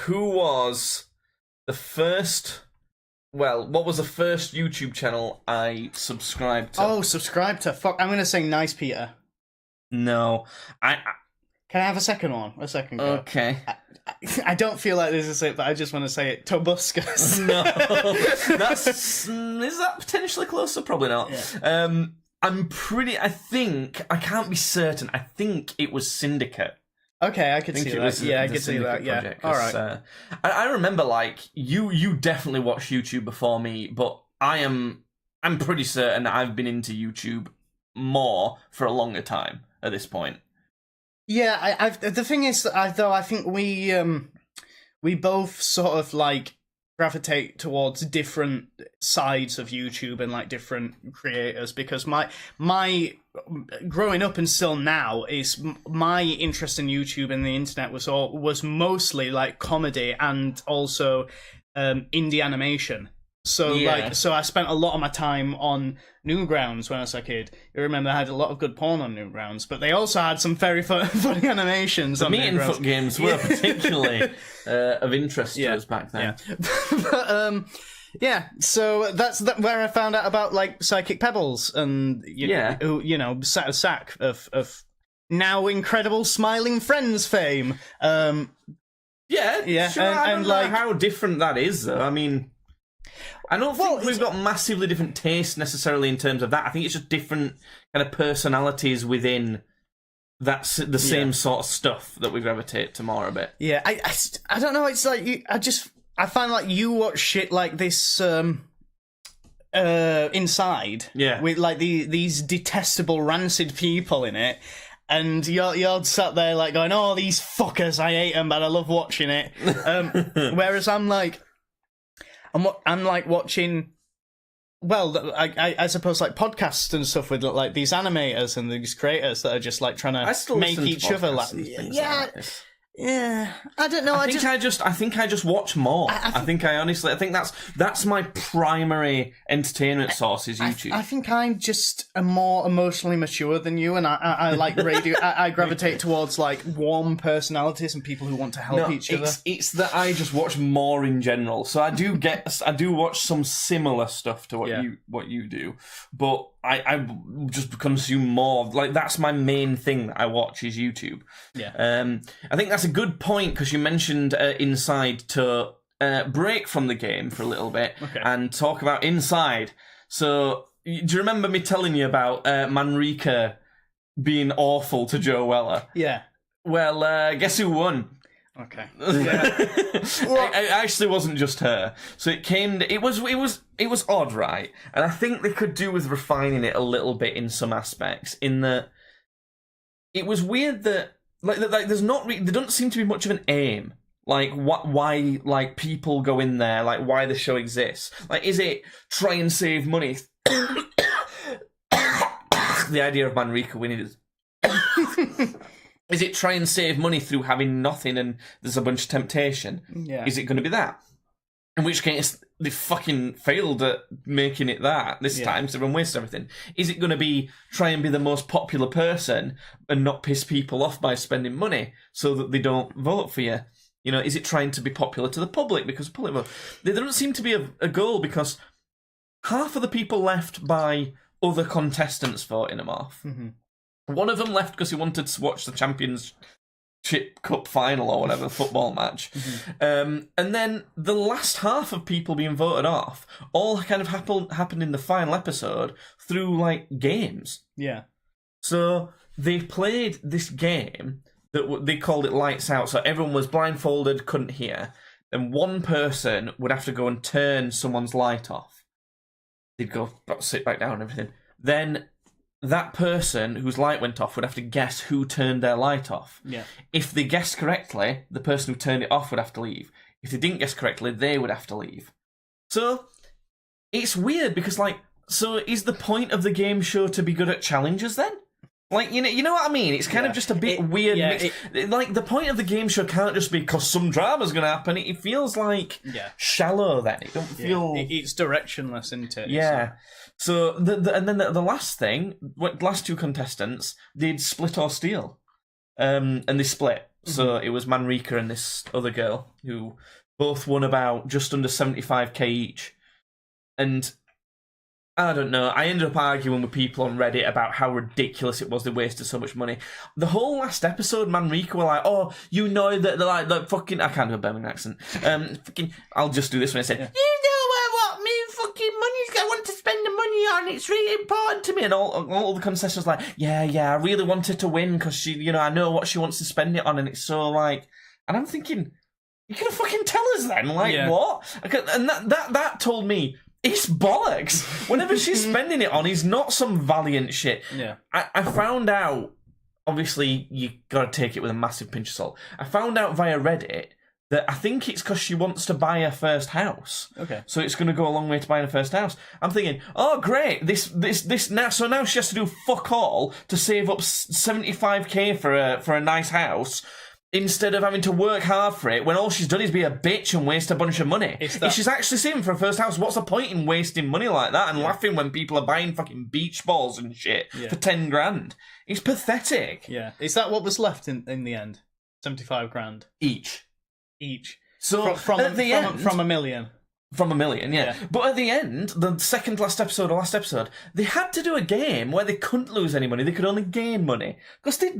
Who was the first... Well, what was the first YouTube channel I subscribed to? Oh, subscribe to... Fuck, I'm going to say Nice Peter. No. I Can I have a second one? A second go? Okay. I don't feel like this is it, but I just want to say it. Tobuscus. No. Is that potentially closer? Probably not. Yeah. I can't be certain. I think it was Syndicate. Okay, I could see that. Yeah, I could see that. Yeah. All right. I remember, you definitely watched YouTube before me, but I'm pretty certain I've been into YouTube more for a longer time at this point. Yeah, the thing is, I think we both sort of gravitate towards different sides of YouTube and different creators, because my growing up and still now is my interest in YouTube and the internet was mostly comedy and also indie animation. So so I spent a lot of my time on Newgrounds when I was a kid. You remember I had a lot of good porn on Newgrounds, but they also had some very funny animations on Newgrounds. The meat and foot games were particularly of interest to us back then. Yeah. But, so that's where I found out about Psychic Pebbles and Sack of now incredible Smiling Friends fame. Sure, I don't know how different that is, though. I mean, I don't think we've got massively different tastes necessarily in terms of that. I think it's just different kind of personalities within the same sort of stuff that we gravitate to more a bit. Yeah, I don't know. It's I find you watch shit like this Inside, with these detestable rancid people in it. And you're sat there going, oh, these fuckers, I hate them, but I love watching it. Whereas I'm watching, I suppose podcasts and stuff with these animators and these creators that are just trying to make each other laugh. Yeah, I don't know. I think I just watch more. I think that's my primary entertainment source is YouTube. I think I'm just more emotionally mature than you, and I like radio. I gravitate towards warm personalities and people who want to help each other. It's that I just watch more in general. So I do watch some similar stuff to what you do, but I just consume more. Like, that's my main thing that I watch is YouTube. Yeah. I think that's a good point because you mentioned Inside to break from the game for a little bit and talk about Inside. So, do you remember me telling you about Manrika being awful to Joe Weller? Yeah. Well, guess who won? Okay. It actually wasn't just her. So it was odd, right? And I think they could do with refining it a little bit in some aspects. In that it was weird that like there's not there doesn't seem to be much of an aim. Like why like people go in there, like why the show exists. Like, is it try and save money? The idea of Manrika winning is is it try and save money through having nothing and there's a bunch of temptation? Yeah. Is it going to be that? In which case, they fucking failed at making it that this time, so everyone wasted everything. Is it going to be try and be the most popular person and not piss people off by spending money so that they don't vote for you? You know, is it trying to be popular to the public because public vote? There doesn't seem to be a goal because half of the people left by other contestants voting them off. Mm-hmm. One of them left because he wanted to watch the Championship Cup final or whatever, football match. Mm-hmm. And then the last half of people being voted off all kind of happened in the final episode through, like, games. Yeah. So they played this game that they called it Lights Out. So everyone was blindfolded, couldn't hear. Then one person would have to go and turn someone's light off. They'd go, sit back down and everything. Then that person whose light went off would have to guess who turned their light off. Yeah. If they guessed correctly, the person who turned it off would have to leave. If they didn't guess correctly, they would have to leave. So, it's weird because, like, so is the point of the game show to be good at challenges then? Like, you know what I mean? It's kind of just a bit weird. Like, the point of the game show can't just be because some drama's going to happen. It feels like shallow then. It don't feel... It's directionless, isn't it? Yeah. So, and then the last thing, last two contestants, they'd split or steal. And they split. Mm-hmm. So it was Manrika and this other girl who both won about just under 75k each. And I don't know, I ended up arguing with people on Reddit about how ridiculous it was they wasted so much money. The whole last episode, Manrika were like, oh, you know that they're like, the fucking... I can't do a Birmingham accent. I'll just do this when I say, you know what, me fucking money's I want to spend the money on, it's really important to me. And all the contestants were like, yeah, I really wanted to win because she, you know, I know what she wants to spend it on, and it's so like... And I'm thinking, you can fucking tell us then, like, what? And that told me... It's bollocks. Whenever she's spending it on, he's not some valiant shit. Yeah. I found out, obviously, you got to take it with a massive pinch of salt. I found out via Reddit that I think it's because she wants to buy her first house. Okay. So it's going to go a long way to buying her first house. I'm thinking, oh, great, this now. So now she has to do fuck all to save up 75k for a nice house, instead of having to work hard for it, when all she's done is be a bitch and waste a bunch of money. If she's actually saving for her first house, what's the point in wasting money like that and laughing when people are buying fucking beach balls and shit for 10 grand? It's pathetic. Yeah. Is that what was left in the end? 75 grand? Each. So from a million? From a million, yeah. But at the end, the second last episode or last episode, they had to do a game where they couldn't lose any money, they could only gain money. Because they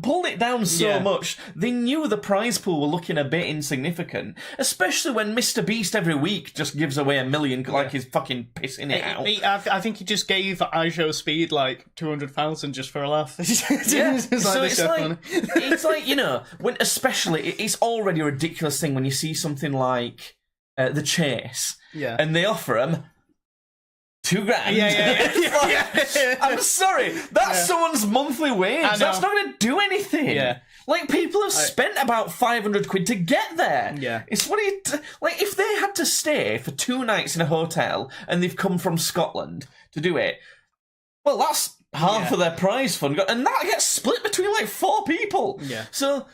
pulled it down so much, they knew the prize pool were looking a bit insignificant. Especially when Mr. Beast every week just gives away $1 million like he's fucking pissing it out. I think he just gave Ijo Speed like 200,000 just for a laugh. It's like, you know, when especially, it's already a ridiculous thing when you see something like... The Chase, and they offer him $2,000. I'm sorry, that's someone's monthly wage. That's not going to do anything. Yeah. Like, people have spent about 500 quid to get there. Yeah. It's like, if they had to stay for 2 nights in a hotel and they've come from Scotland to do it, well, that's half of their prize fund, and that gets split between like 4 people. Yeah. So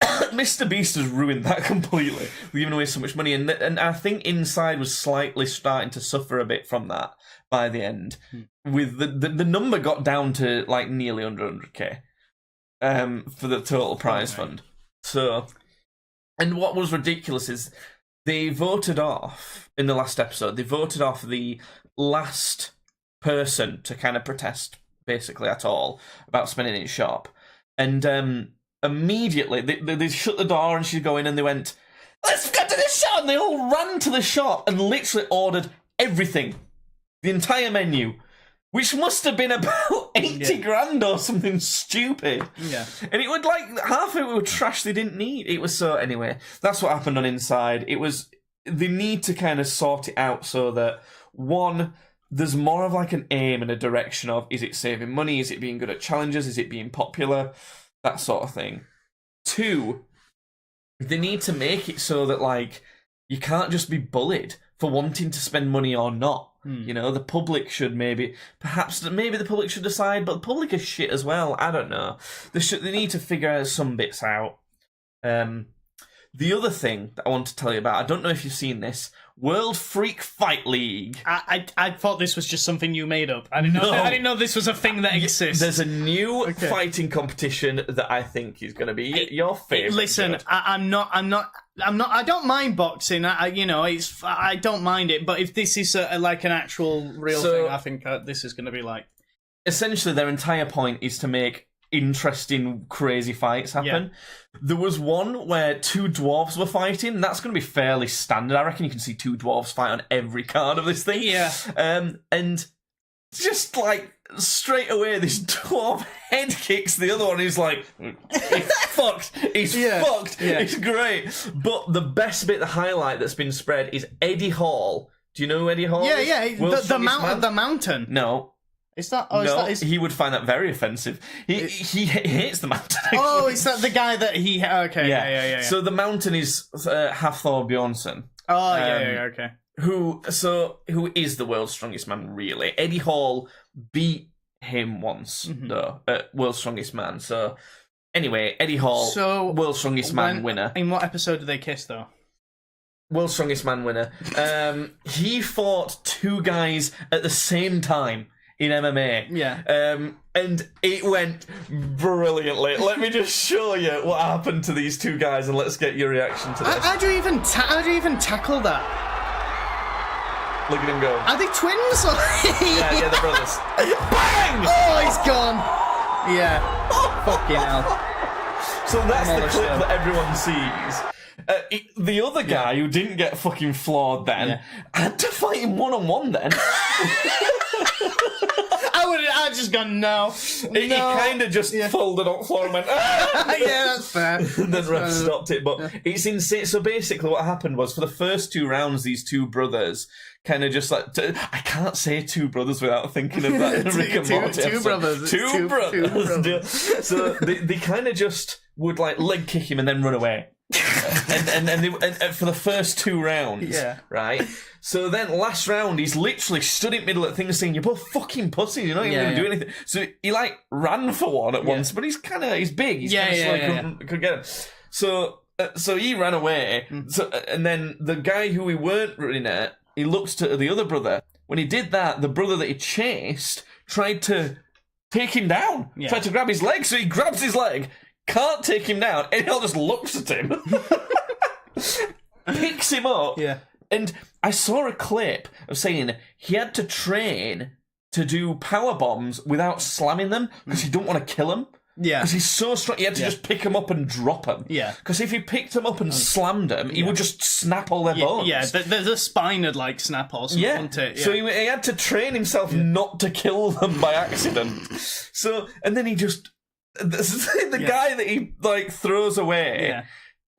Mr. Beast has ruined that completely, giving away so much money, and I think Inside was slightly starting to suffer a bit from that by the end. With the number got down to like nearly under 100k for the total prize fund. So, and what was ridiculous is they voted off in the last episode. They voted off the last person to kind of protest basically at all about spending in his shop. And immediately they shut the door and she'd go in and they went, let's get to this shop! And they all ran to the shop and literally ordered everything. The entire menu. Which must have been about 80 grand or something stupid. Yeah. And it would half of it were trash they didn't need. It was so, anyway, that's what happened on Inside. They need to kind of sort it out so that, one, there's more of like an aim and a direction of, is it saving money? Is it being good at challenges? Is it being popular? That sort of thing. Two, they need to make it so that, like, you can't just be bullied for wanting to spend money or not. You know, the public should maybe the public should decide, but the public is shit as well. I don't know. They need to figure some bits out. The other thing that I want to tell you about, I don't know if you've seen this, World Freak Fight League. I thought this was just something you made up. I didn't know this was a thing that exists. There's a new fighting competition that I think is going to be your favourite. Listen, I'm not. I don't mind boxing. I don't mind it. But if this is like an actual real thing, I think this is going to be like. Essentially, their entire point is to make interesting, crazy fights happen. Yeah. There was one where two dwarves were fighting, and that's going to be fairly standard. I reckon you can see two dwarves fight on every card of this thing. Yeah. And just like straight away, this dwarf head kicks the other one. He's like, he's fucked. He's fucked. Yeah. It's great. But the best bit, the highlight that's been spread is Eddie Hall. Do you know who Eddie Hall is? Yeah. The mountain. No. Is that? He would find that very offensive. He hates the mountain. Actually. Oh, is that the guy that he? Okay, yeah. So the mountain is Hafthor Bjornsson. Oh, okay. Who is the world's strongest man? Really, Eddie Hall beat him once though at World's Strongest Man. So anyway, Eddie Hall, World's Strongest Man winner. In what episode did they kiss though? World's Strongest Man winner. He fought two guys at the same time. In MMA. Yeah. And it went brilliantly. Let me just show you what happened to these two guys and let's get your reaction to this. How do you even tackle that? Look at him go. Are they twins? yeah, they're brothers. Bang! Oh, he's gone. Yeah. Fucking hell. So that's the clip that everyone sees. The other guy who didn't get fucking floored then had to fight him one-on-one then. I just gone no. He kind of just folded on the floor and went, ah! Yeah, that's fair. And then ref stopped it. But it's insane. So basically what happened was for the first two rounds, these two brothers kind of just like, I can't say two brothers without thinking of that Rick and Morty two brothers. Two brothers. So they kind of just would like leg kick him and then run away. and for the first two rounds, right? So then last round, he's literally stood in the middle of things saying, "You're both fucking pussies. You're not even going to do anything." So he like ran for one at once, but he's big. He's couldn't get him. So he ran away. So and then the guy who he weren't running at, he looks to the other brother. When he did that, the brother that he chased tried to take him down. Tried to grab his leg. So he grabs his leg. Can't take him down, and he just looks at him, picks him up, and I saw a clip of saying he had to train to do power bombs without slamming them because he don't want to kill him. Yeah, because he's so strong, he had to just pick them up and drop them. Yeah, because if he picked them up and slammed them, he would just snap all their bones. Yeah, the spine would like snap or something. Wouldn't it? So he had to train himself not to kill them by accident. So and then he just. The guy that he like throws away,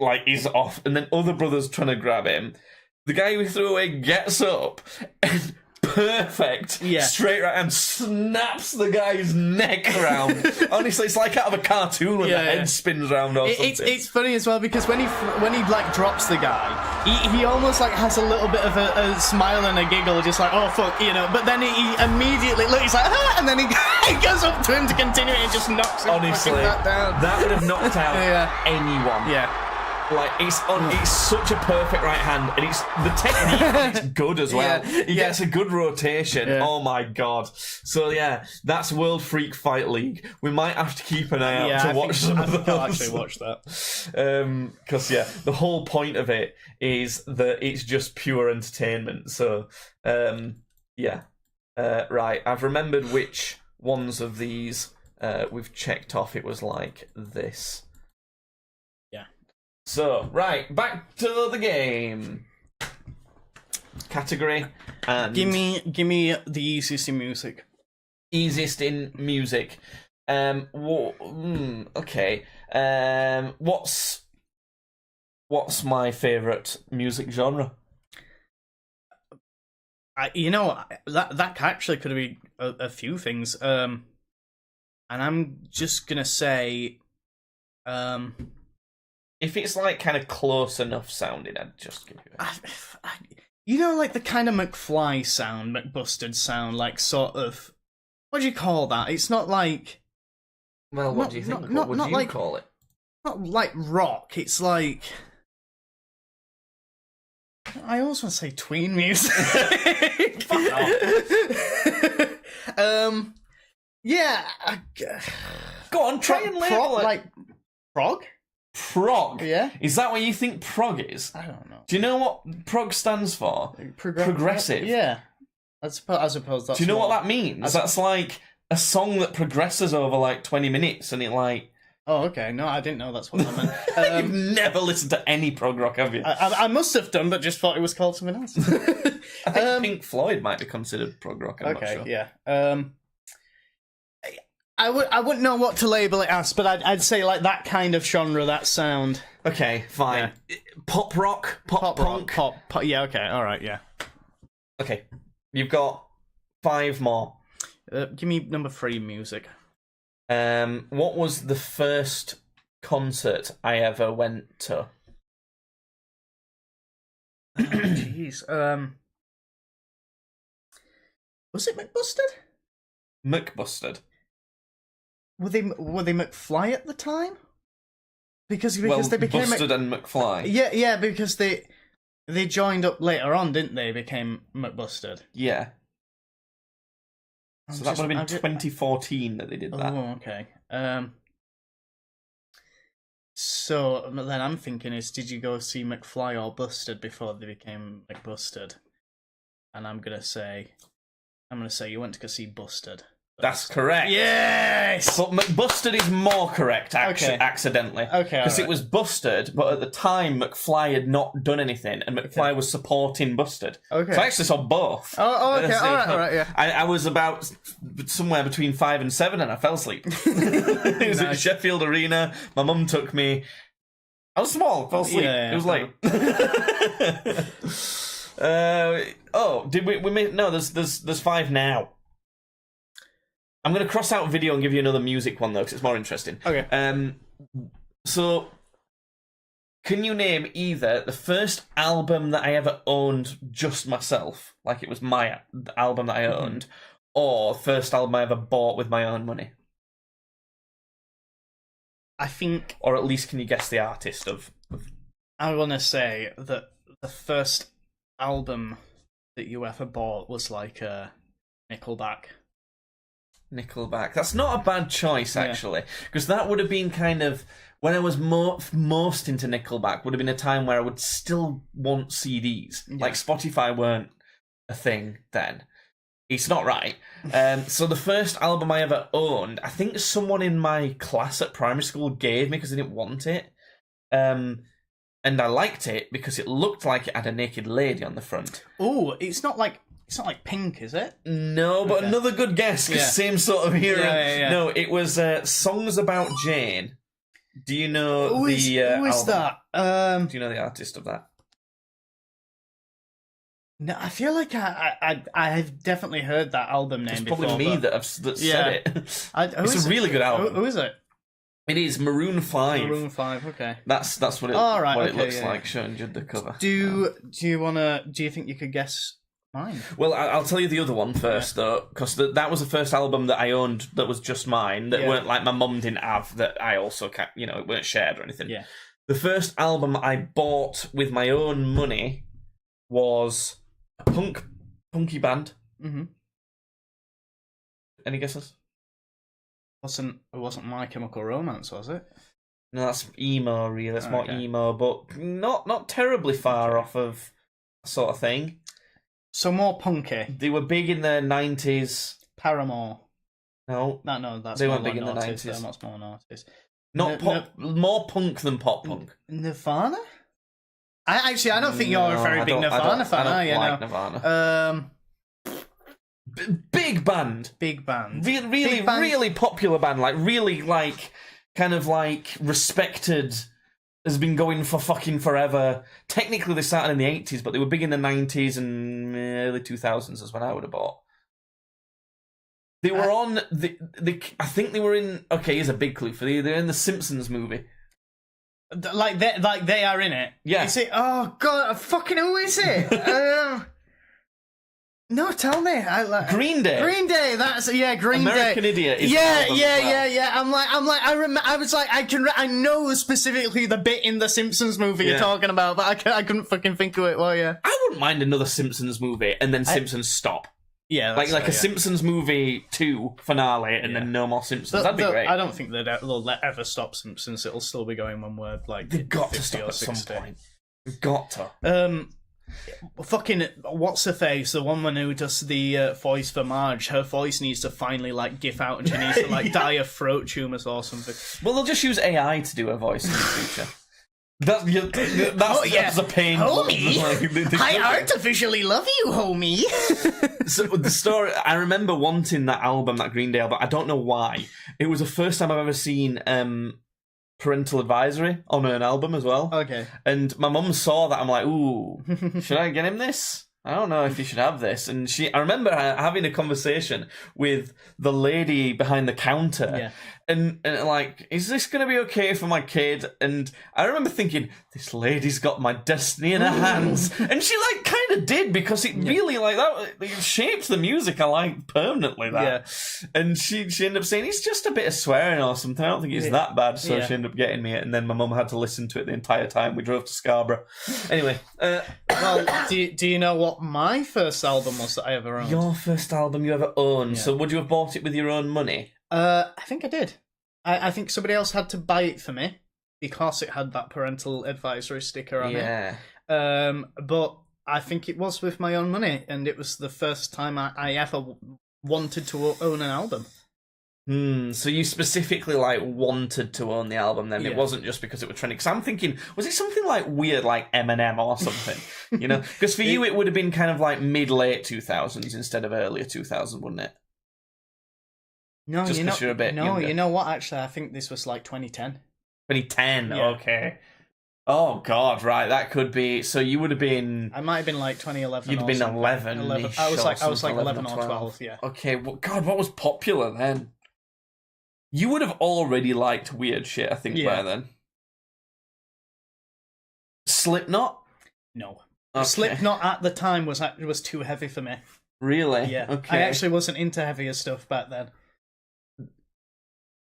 like is off, and then other brothers trying to grab him. The guy who threw away gets up and straight right and snaps the guy's neck around. Honestly, it's like out of a cartoon when the head spins around or something. It's funny as well because when he like drops the guy, he almost like has a little bit of a smile and a giggle, just like oh fuck, you know. But then he immediately he's like ah, and then he goes up to him to continue and just knocks him honestly back down. That would have knocked out anyone. Yeah. Like it's such a perfect right hand, and it's the technique is good as well. He gets a good rotation. Oh my god! So that's World Freak Fight League. We might have to keep an eye out to watch some of those. I'll actually watch that because the whole point of it is that it's just pure entertainment. So Right, I've remembered which ones of these we've checked off. It was like this. Yeah. So, right, back to the game. Category and give me the easiest in music. Easiest in music. Okay. What's my favourite music genre? That actually could be a few things. And I'm just gonna say, if it's like kind of close enough sounding, I'd just give you like the kind of McFly sound, McBusted sound, like sort of. What do you call that? It's not like. Well, what do you think? What would you call it? Not like rock. It's like. I always want to say tween music. Fuck off. Yeah. Go on, try and label it. Like prog? Prog? Yeah. Is that what you think prog is? I don't know. Do you know what prog stands for? Progressive. Yeah. I suppose that's. Do you know what that means? That's like a song that progresses over like 20 minutes and it like. Oh, okay. No, I didn't know that's what that meant. You've never listened to any prog rock, have you? I must have done, but just thought it was called something else. I think Pink Floyd might be considered prog rock. I'm not sure. Yeah. I wouldn't know what to label it as, but I'd say like that kind of genre, that sound. Okay, fine. Yeah. Pop rock, pop punk, pop. Yeah. Okay. All right. Yeah. Okay, you've got 5 more. Give me number 3, music. What was the first concert I ever went to? Jeez. Was it McBusted? McBusted. Were they McFly at the time? Because they became Busted and McFly. Yeah, because they joined up later on, didn't they? Became McBusted. Yeah. So that would have been 2014 that they did that. Oh, okay. So then I'm thinking did you go see McFly or Busted before they became McBusted? And I'm gonna say you went to go see Busted. That's correct. Yes! But McBusted is more correct, accidentally. Okay, because it was Busted, but at the time, McFly had not done anything, and McFly was supporting Busted. Okay. So I actually saw both. Oh, okay. All right, yeah. I was about somewhere between 5 and 7, and I fell asleep. It was at Sheffield Arena. My mum took me. I was small, fell asleep. Yeah, it was late. Did we make... No, there's 5 now. I'm going to cross out video and give you another music one, though, because it's more interesting. Okay. So, can you name either the first album that I ever owned just myself, like it was my album that I owned, or first album I ever bought with my own money? I think... Or at least can you guess the artist of... I want to say that the first album that you ever bought was like Nickelback. Nickelback. That's not a bad choice, actually, because that would have been kind of when I was most into Nickelback. Would have been a time where I would still want CDs. Like Spotify weren't a thing then. It's not right. So the first album I ever owned, I think someone in my class at primary school gave me because I didn't want it, and I liked it because it looked like it had a naked lady on the front. Oh, it's not like Pink, is it? No, but another good guess, because same sort of era. Yeah. No, it was Songs About Jane. Do you know who is album? that? Do you know the artist of that? No, I feel like I've definitely heard that album name before. It's probably me that said it. It's a really good album. Who is it? It is Maroon 5. Maroon 5, okay. That's what it looks like, showing you the cover. Do you think you could guess mine? Well, I'll tell you the other one first, though, because that was the first album that I owned that was just mine, that weren't like my mum didn't have, that I also, it weren't shared or anything. Yeah. The first album I bought with my own money was a punky band. Mm-hmm. Any guesses? It wasn't My Chemical Romance, was it? No, that's emo, really. That's more emo, but not terribly far off of that sort of thing. So more punky. They were big in the 90s. Paramore. No, that's they more weren't big in the noughties. 90s. They're much more noughties. Not pop, more punk than pop punk. Nirvana? I don't think you're a very big Nirvana fan, are you? I don't like Nirvana. Big band. Big band. Really popular band. Like, really, like, kind of, like, respected. Has been going for fucking forever. Technically, they started in the 80s, but they were big in the 90s and early 2000s is when I would have bought. They were on I think they were in. Okay, here's a big clue for you. They're in the Simpsons movie. Like they are in it. Yeah. Is it? Oh god, fucking who is it? No, tell me. Green Day. Green Day. That's Green American Day. American Idiot. Is Yeah. I know specifically the bit in the Simpsons movie you're talking about, but I couldn't fucking think of it. Well, yeah. I wouldn't mind another Simpsons movie and then Simpsons stop. Yeah, like a Simpsons movie 2 finale and then no more Simpsons. That'd be great. I don't think they'll ever stop Simpsons. It'll still be going one word. Like they've got to stop at some point. They've got to. Fucking what's her face? The woman who does the voice for Marge. Her voice needs to finally like give out, and she needs to like die of throat tumors or something. Well, they'll just use AI to do her voice in the future. That's a pain. Homie, I artificially love you, homie. So the story, I remember wanting that album, that Green Day album. I don't know why. It was the first time I've ever seen Parental Advisory on an album as well. Okay. And my mum saw that. I'm like, ooh, should I get him this? I don't know if you should have this. And I remember having a conversation with the lady behind the counter. Yeah. And like, is this going to be okay for my kid? And I remember thinking, this lady's got my destiny in her hands. And she like kind of did, because it really like that, it shaped the music I like permanently. That. Yeah. And she ended up saying, it's just a bit of swearing or something. I don't think it's that bad. So she ended up getting me it. And then my mum had to listen to it the entire time we drove to Scarborough. Anyway. Well, do you know what my first album was that I ever owned? Your first album you ever owned. Yeah. So would you have bought it with your own money? I think I did. I think somebody else had to buy it for me because it had that parental advisory sticker on it. But I think it was with my own money, and it was the first time I ever wanted to own an album. So you specifically like wanted to own the album then? Yeah. It wasn't just because it was trending. Because I'm thinking, was it something like weird, like Eminem or something? You know, because for you it would have been kind of like mid-late 2000s instead of earlier 2000, wouldn't it? No, just because you're a bit younger. You know what? Actually, I think this was like 2010. 2010. Yeah. Okay. Oh God, right? That could be. So you would have been. I might have been like 2011. You'd have been 11. I was like 11 or 12. Yeah. Okay. Well, God, what was popular then? You would have already liked weird shit, I think, by then. Slipknot? No. Okay. Slipknot at the time was too heavy for me. Really? Yeah. Okay. I actually wasn't into heavier stuff back then.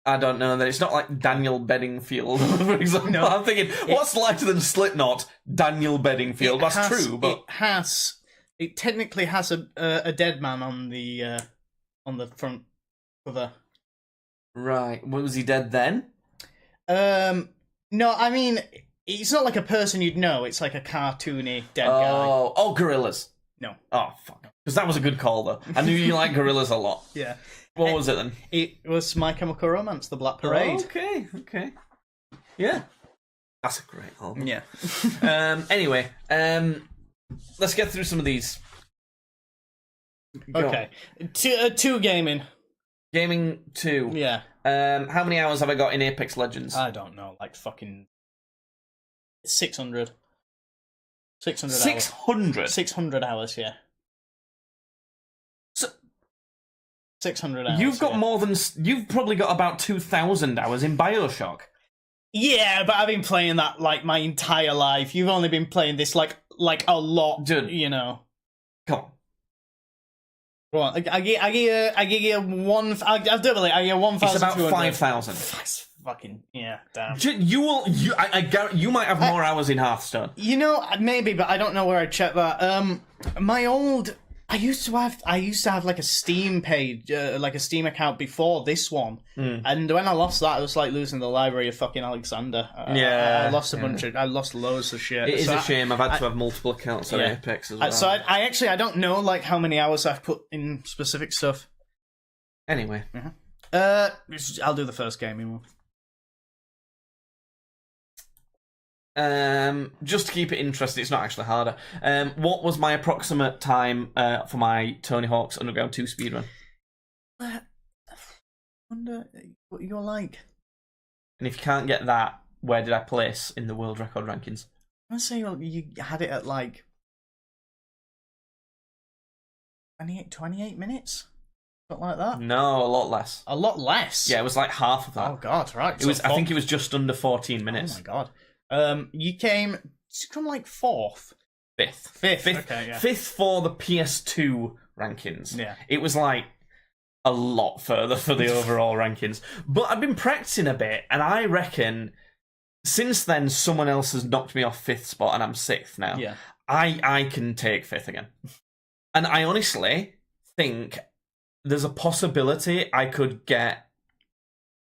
I don't know. That it's not like Daniel Bedingfield, for example. No, I'm thinking, what's lighter than Slipknot? Daniel Bedingfield. That's true, but it technically has a dead man on the front cover. Right. Was he dead then? No, I mean, it's not like a person you'd know. It's like a cartoony dead guy. Oh, Gorillaz. No. Oh, fuck. Because that was a good call, though. I knew you liked Gorillaz a lot. Yeah. What was it then? It was My Chemical Romance, The Black Parade. Oh, okay. Yeah. That's a great album. Yeah. Anyway, let's get through some of these. Okay. Two gaming. Gaming 2. Yeah. How many hours have I got in Apex Legends? I don't know, like fucking 600. 600 hours. 600? 600 hours, yeah. 600 hours. You've got more than... You've probably got about 2,000 hours in BioShock. Yeah, but I've been playing that, like, my entire life. You've only been playing this, like a lot, dude. You know. Come on. Well, I give you one... I'll double it. I give you 1,200. It's about 5,000. Fucking... Yeah, damn. I guarantee you might have more hours in Hearthstone. You know, maybe, but I don't know where I'd check that. My old I used to have like a Steam page, like a Steam account before this one, and when I lost that, it was like losing the Library of fucking Alexander. I lost I lost loads of shit. It is a shame. I've had to have multiple accounts on Apex as well. So I actually don't know like how many hours I've put in specific stuff. Anyway, I'll do the first gaming one. Just to keep it interesting, it's not actually harder. What was my approximate time for my Tony Hawk's Underground 2 speedrun? I wonder what you're like. And if you can't get that, where did I place in the world record rankings? I'd say you had it at like 28 minutes? Something like that? No, a lot less. A lot less? Yeah, it was like half of that. Oh god, right. It was. I think it was just under 14 minutes. Oh my god. You came from like fifth. Okay, yeah. Fifth for the PS2 rankings. Yeah. It was like a lot further for the overall rankings. But I've been practicing a bit, and I reckon since then someone else has knocked me off fifth spot, and I'm sixth now. Yeah. I can take fifth again. And I honestly think there's a possibility I could get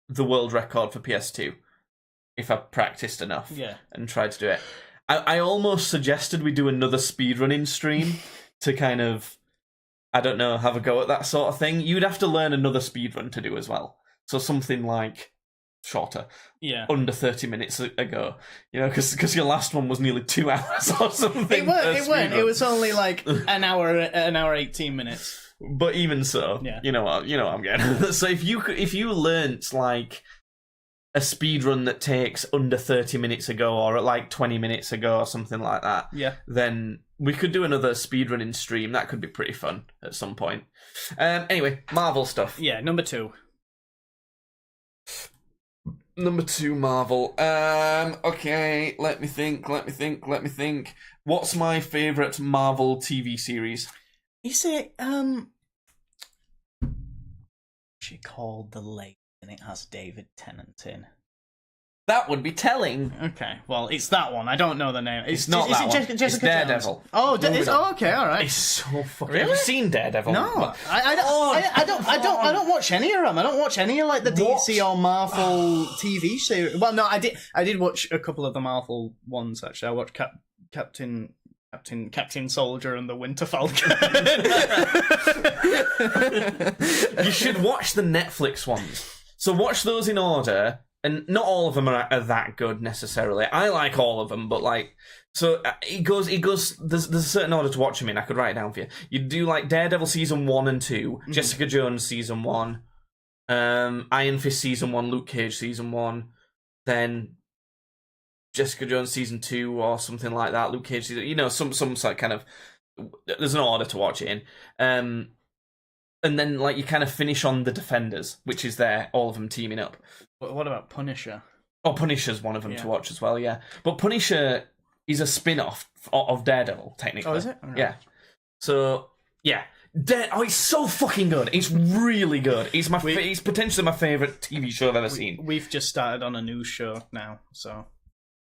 the world record for PS2. If I practiced enough and tried to do it. I almost suggested we do another speedrunning stream to kind of, I don't know, have a go at that sort of thing. You'd have to learn another speedrun to do as well. So something like shorter. Yeah. Under 30 minutes ago. You know, because your last one was nearly 2 hours or something. It weren't. It was only like an hour 18 minutes. But even so, you know what I'm getting. So if you learnt like a speedrun that takes under 30 minutes ago or at like 20 minutes ago or something like that, then we could do another speedrunning stream. That could be pretty fun at some point. Anyway, Marvel stuff. Yeah, number 2. Number 2, Marvel. Okay, let me think. What's my favourite Marvel TV series? Is it, she called The Lake? And it has David Tennant in. That would be telling. Okay, well, it's that one. I don't know the name. It's not that one. Jessica it's Daredevil. Oh, okay, all right. It's so fucking. Really? Have you seen Daredevil? No, I don't watch any of them. I don't watch any of like the DC or Marvel TV series. Well, no, I did watch a couple of the Marvel ones actually. I watched Captain Soldier and the Winter Falcon. You should watch the Netflix ones. So watch those in order, and not all of them are that good necessarily. I like all of them, but like, so it goes. There's a certain order to watch them in. I could write it down for you. You do like Daredevil season 1 and 2, Jessica Jones season 1, Iron Fist season 1, Luke Cage season 1, then Jessica Jones season 2 or something like that. Luke Cage season, you know, some sort kind of. There's an order to watch it in. And then, like, you kind of finish on The Defenders, which is all of them teaming up. What about Punisher? Oh, Punisher's one of them to watch as well, yeah. But Punisher is a spin-off of Daredevil, technically. Oh, is it? Okay. Yeah. So, yeah. It's so fucking good. It's really good. It's it's potentially my favourite TV show I've ever seen. We've just started on a new show now, so...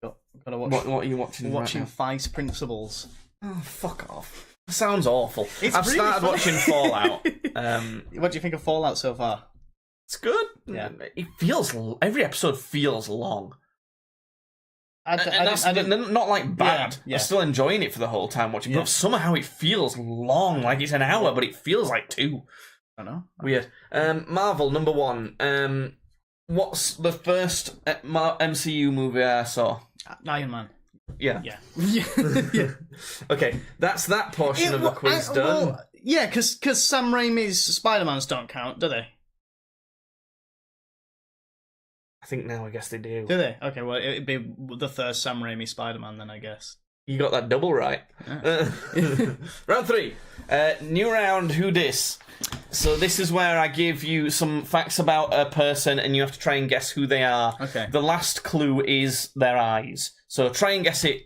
Gotta watch. What are you watching? Watching Vice Principals. Oh, fuck off. Sounds awful. I've really started watching Fallout. What do you think of Fallout so far? It's good. Yeah. It feels... Every episode feels long. That's not like bad. Yeah. I'm still enjoying it for the whole time watching, but somehow it feels long. Like it's an hour, but it feels like 2. I don't know. Weird. Marvel, number 1. What's the first MCU movie I saw? Iron Man. Yeah. Yeah. Okay, that's that portion of the quiz done. Well, yeah, because Sam Raimi's Spider-Mans don't count, do they? I think now, I guess they do. Do they? Okay, well, it'd be the first Sam Raimi Spider-Man then, I guess. You got that double right. Yeah. Round 3. New round, who dis? So this is where I give you some facts about a person and you have to try and guess who they are. Okay. The last clue is their eyes. So try and guess it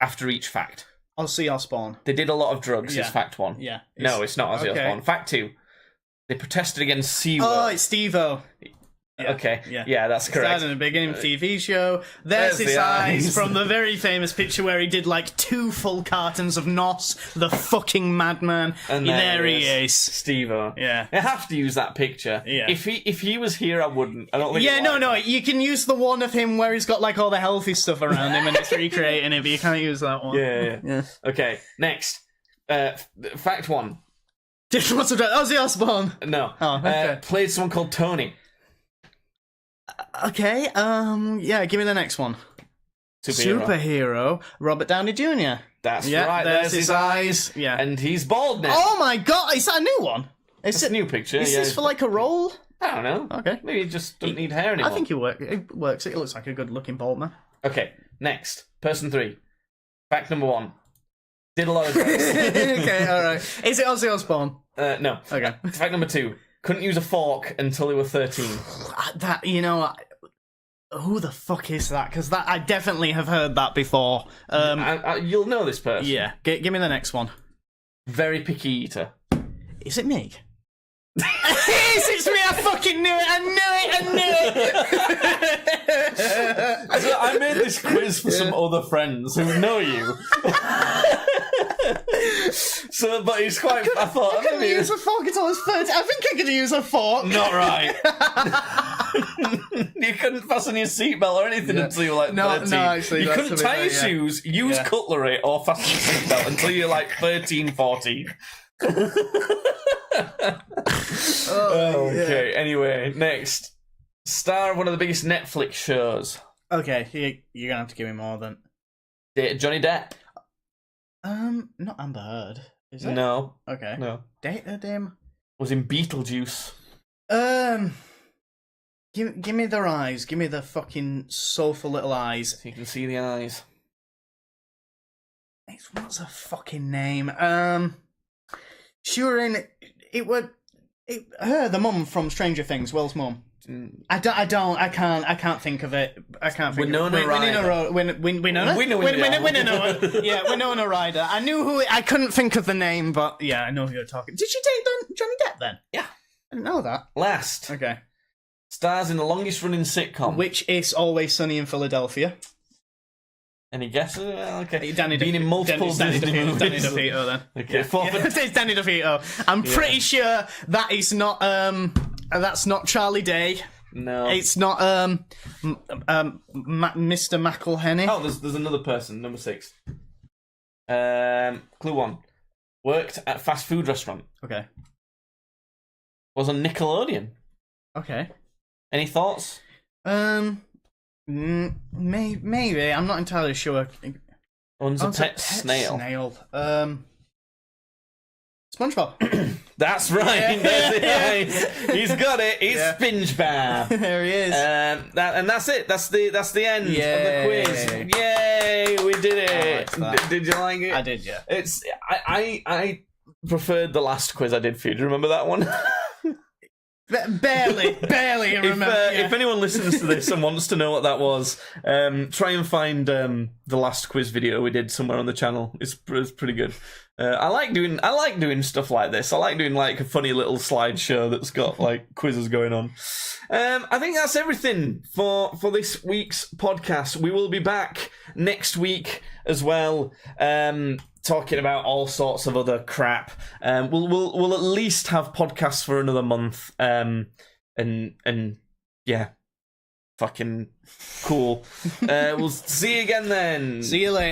after each fact. Ozzy Osbourne. They did a lot of drugs, is fact 1. Yeah. No, it's not Ozzy Osbourne. Fact 2. They protested against SeaWorld. Oh, it's Steve-O. Okay. Yeah, that's correct. Started in a beginning TV show. There's his eyes from the very famous picture where he did like 2 full cartons of Nos, the fucking madman. And there he is. Steve-O. Yeah. I have to use that picture. Yeah. If he was here, I wouldn't. I don't think. Yeah, no. You can use the one of him where he's got like all the healthy stuff around him and it's recreating it, but you can't use that one. Yeah. Okay, next. Fact 1. Just lots of Ozzy Osbourne. No. Oh, okay. Played someone called Tony. Okay, yeah, give me the next one. Superhero. Robert Downey Jr. That's right, there's his eyes. Yeah. And he's bald now. Oh my god, is that a new one? It's a new picture. Is this for like a role? I don't know. Okay. Maybe he just doesn't need hair anymore. I think it works. It looks like a good looking bald man. Okay, next. Person 3. Fact number 1. Did a lot of drugs. Okay, alright. Is it Ozzy Osbourne? No. Okay. Fact number 2. Couldn't use a fork until they were 13. That, who the fuck is that? Because I definitely have heard that before. You'll know this person. Yeah. Give me the next one. Very picky eater. Is it me? It's me! I fucking knew it! I knew it! So I made this quiz for some other friends who know you. But it's quite. I thought I couldn't use a fork until I was 30. I think I could use a fork. Not right. You couldn't fasten your seatbelt or anything until you were like 13. No, actually, you couldn't tie your shoes, use cutlery, or fasten your seatbelt until you're like 13, 14. Okay, anyway, next. Star of one of the biggest Netflix shows. Okay, you're gonna have to give me more than... Dated Johnny Depp. Not Amber Heard, is it? No. Okay. No. Dated him? Was in Beetlejuice. Give me their eyes. Give me the fucking soulful little eyes. So you can see the eyes. What's her fucking name? She were in... her, the mum from Stranger Things, Will's mum. I can't think of it. I can't think Winona of it. Ryder. Winona Ryder. I knew who I couldn't think of the name, but yeah, I know who you're talking. Did she date Johnny Depp then? Yeah. I didn't know that. Last. Okay. Stars in the longest running sitcom. Which is Always Sunny in Philadelphia. Any guesses? Okay. Been in multiple Disney movies. Danny DeVito then. Okay. It's Danny DeVito. I'm pretty sure that is not that's not Charlie Day. No. It's not Mr. McElhenney. Oh, there's another person, number 6. Clue 1. Worked at fast food restaurant. Okay. Was on Nickelodeon. Okay. Any thoughts? Maybe. I'm not entirely sure. Owns a pet snail. SpongeBob. That's right. He's got it. It's SpongeBob. There he is. And that's it. That's the end of the quiz. Yay! We did it. Did you like it? I did. Yeah. It's I preferred the last quiz I did for you. Do you remember that one? Barely remember. If anyone listens to this and wants to know what that was, try and find the last quiz video we did somewhere on the channel. It's pretty good. I like doing stuff like this. I like doing like a funny little slideshow that's got like quizzes going on. I think that's everything for this week's podcast. We will be back next week as well. Talking about all sorts of other crap. We'll at least have podcasts for another month. And yeah, fucking cool. We'll see you again then. See you later.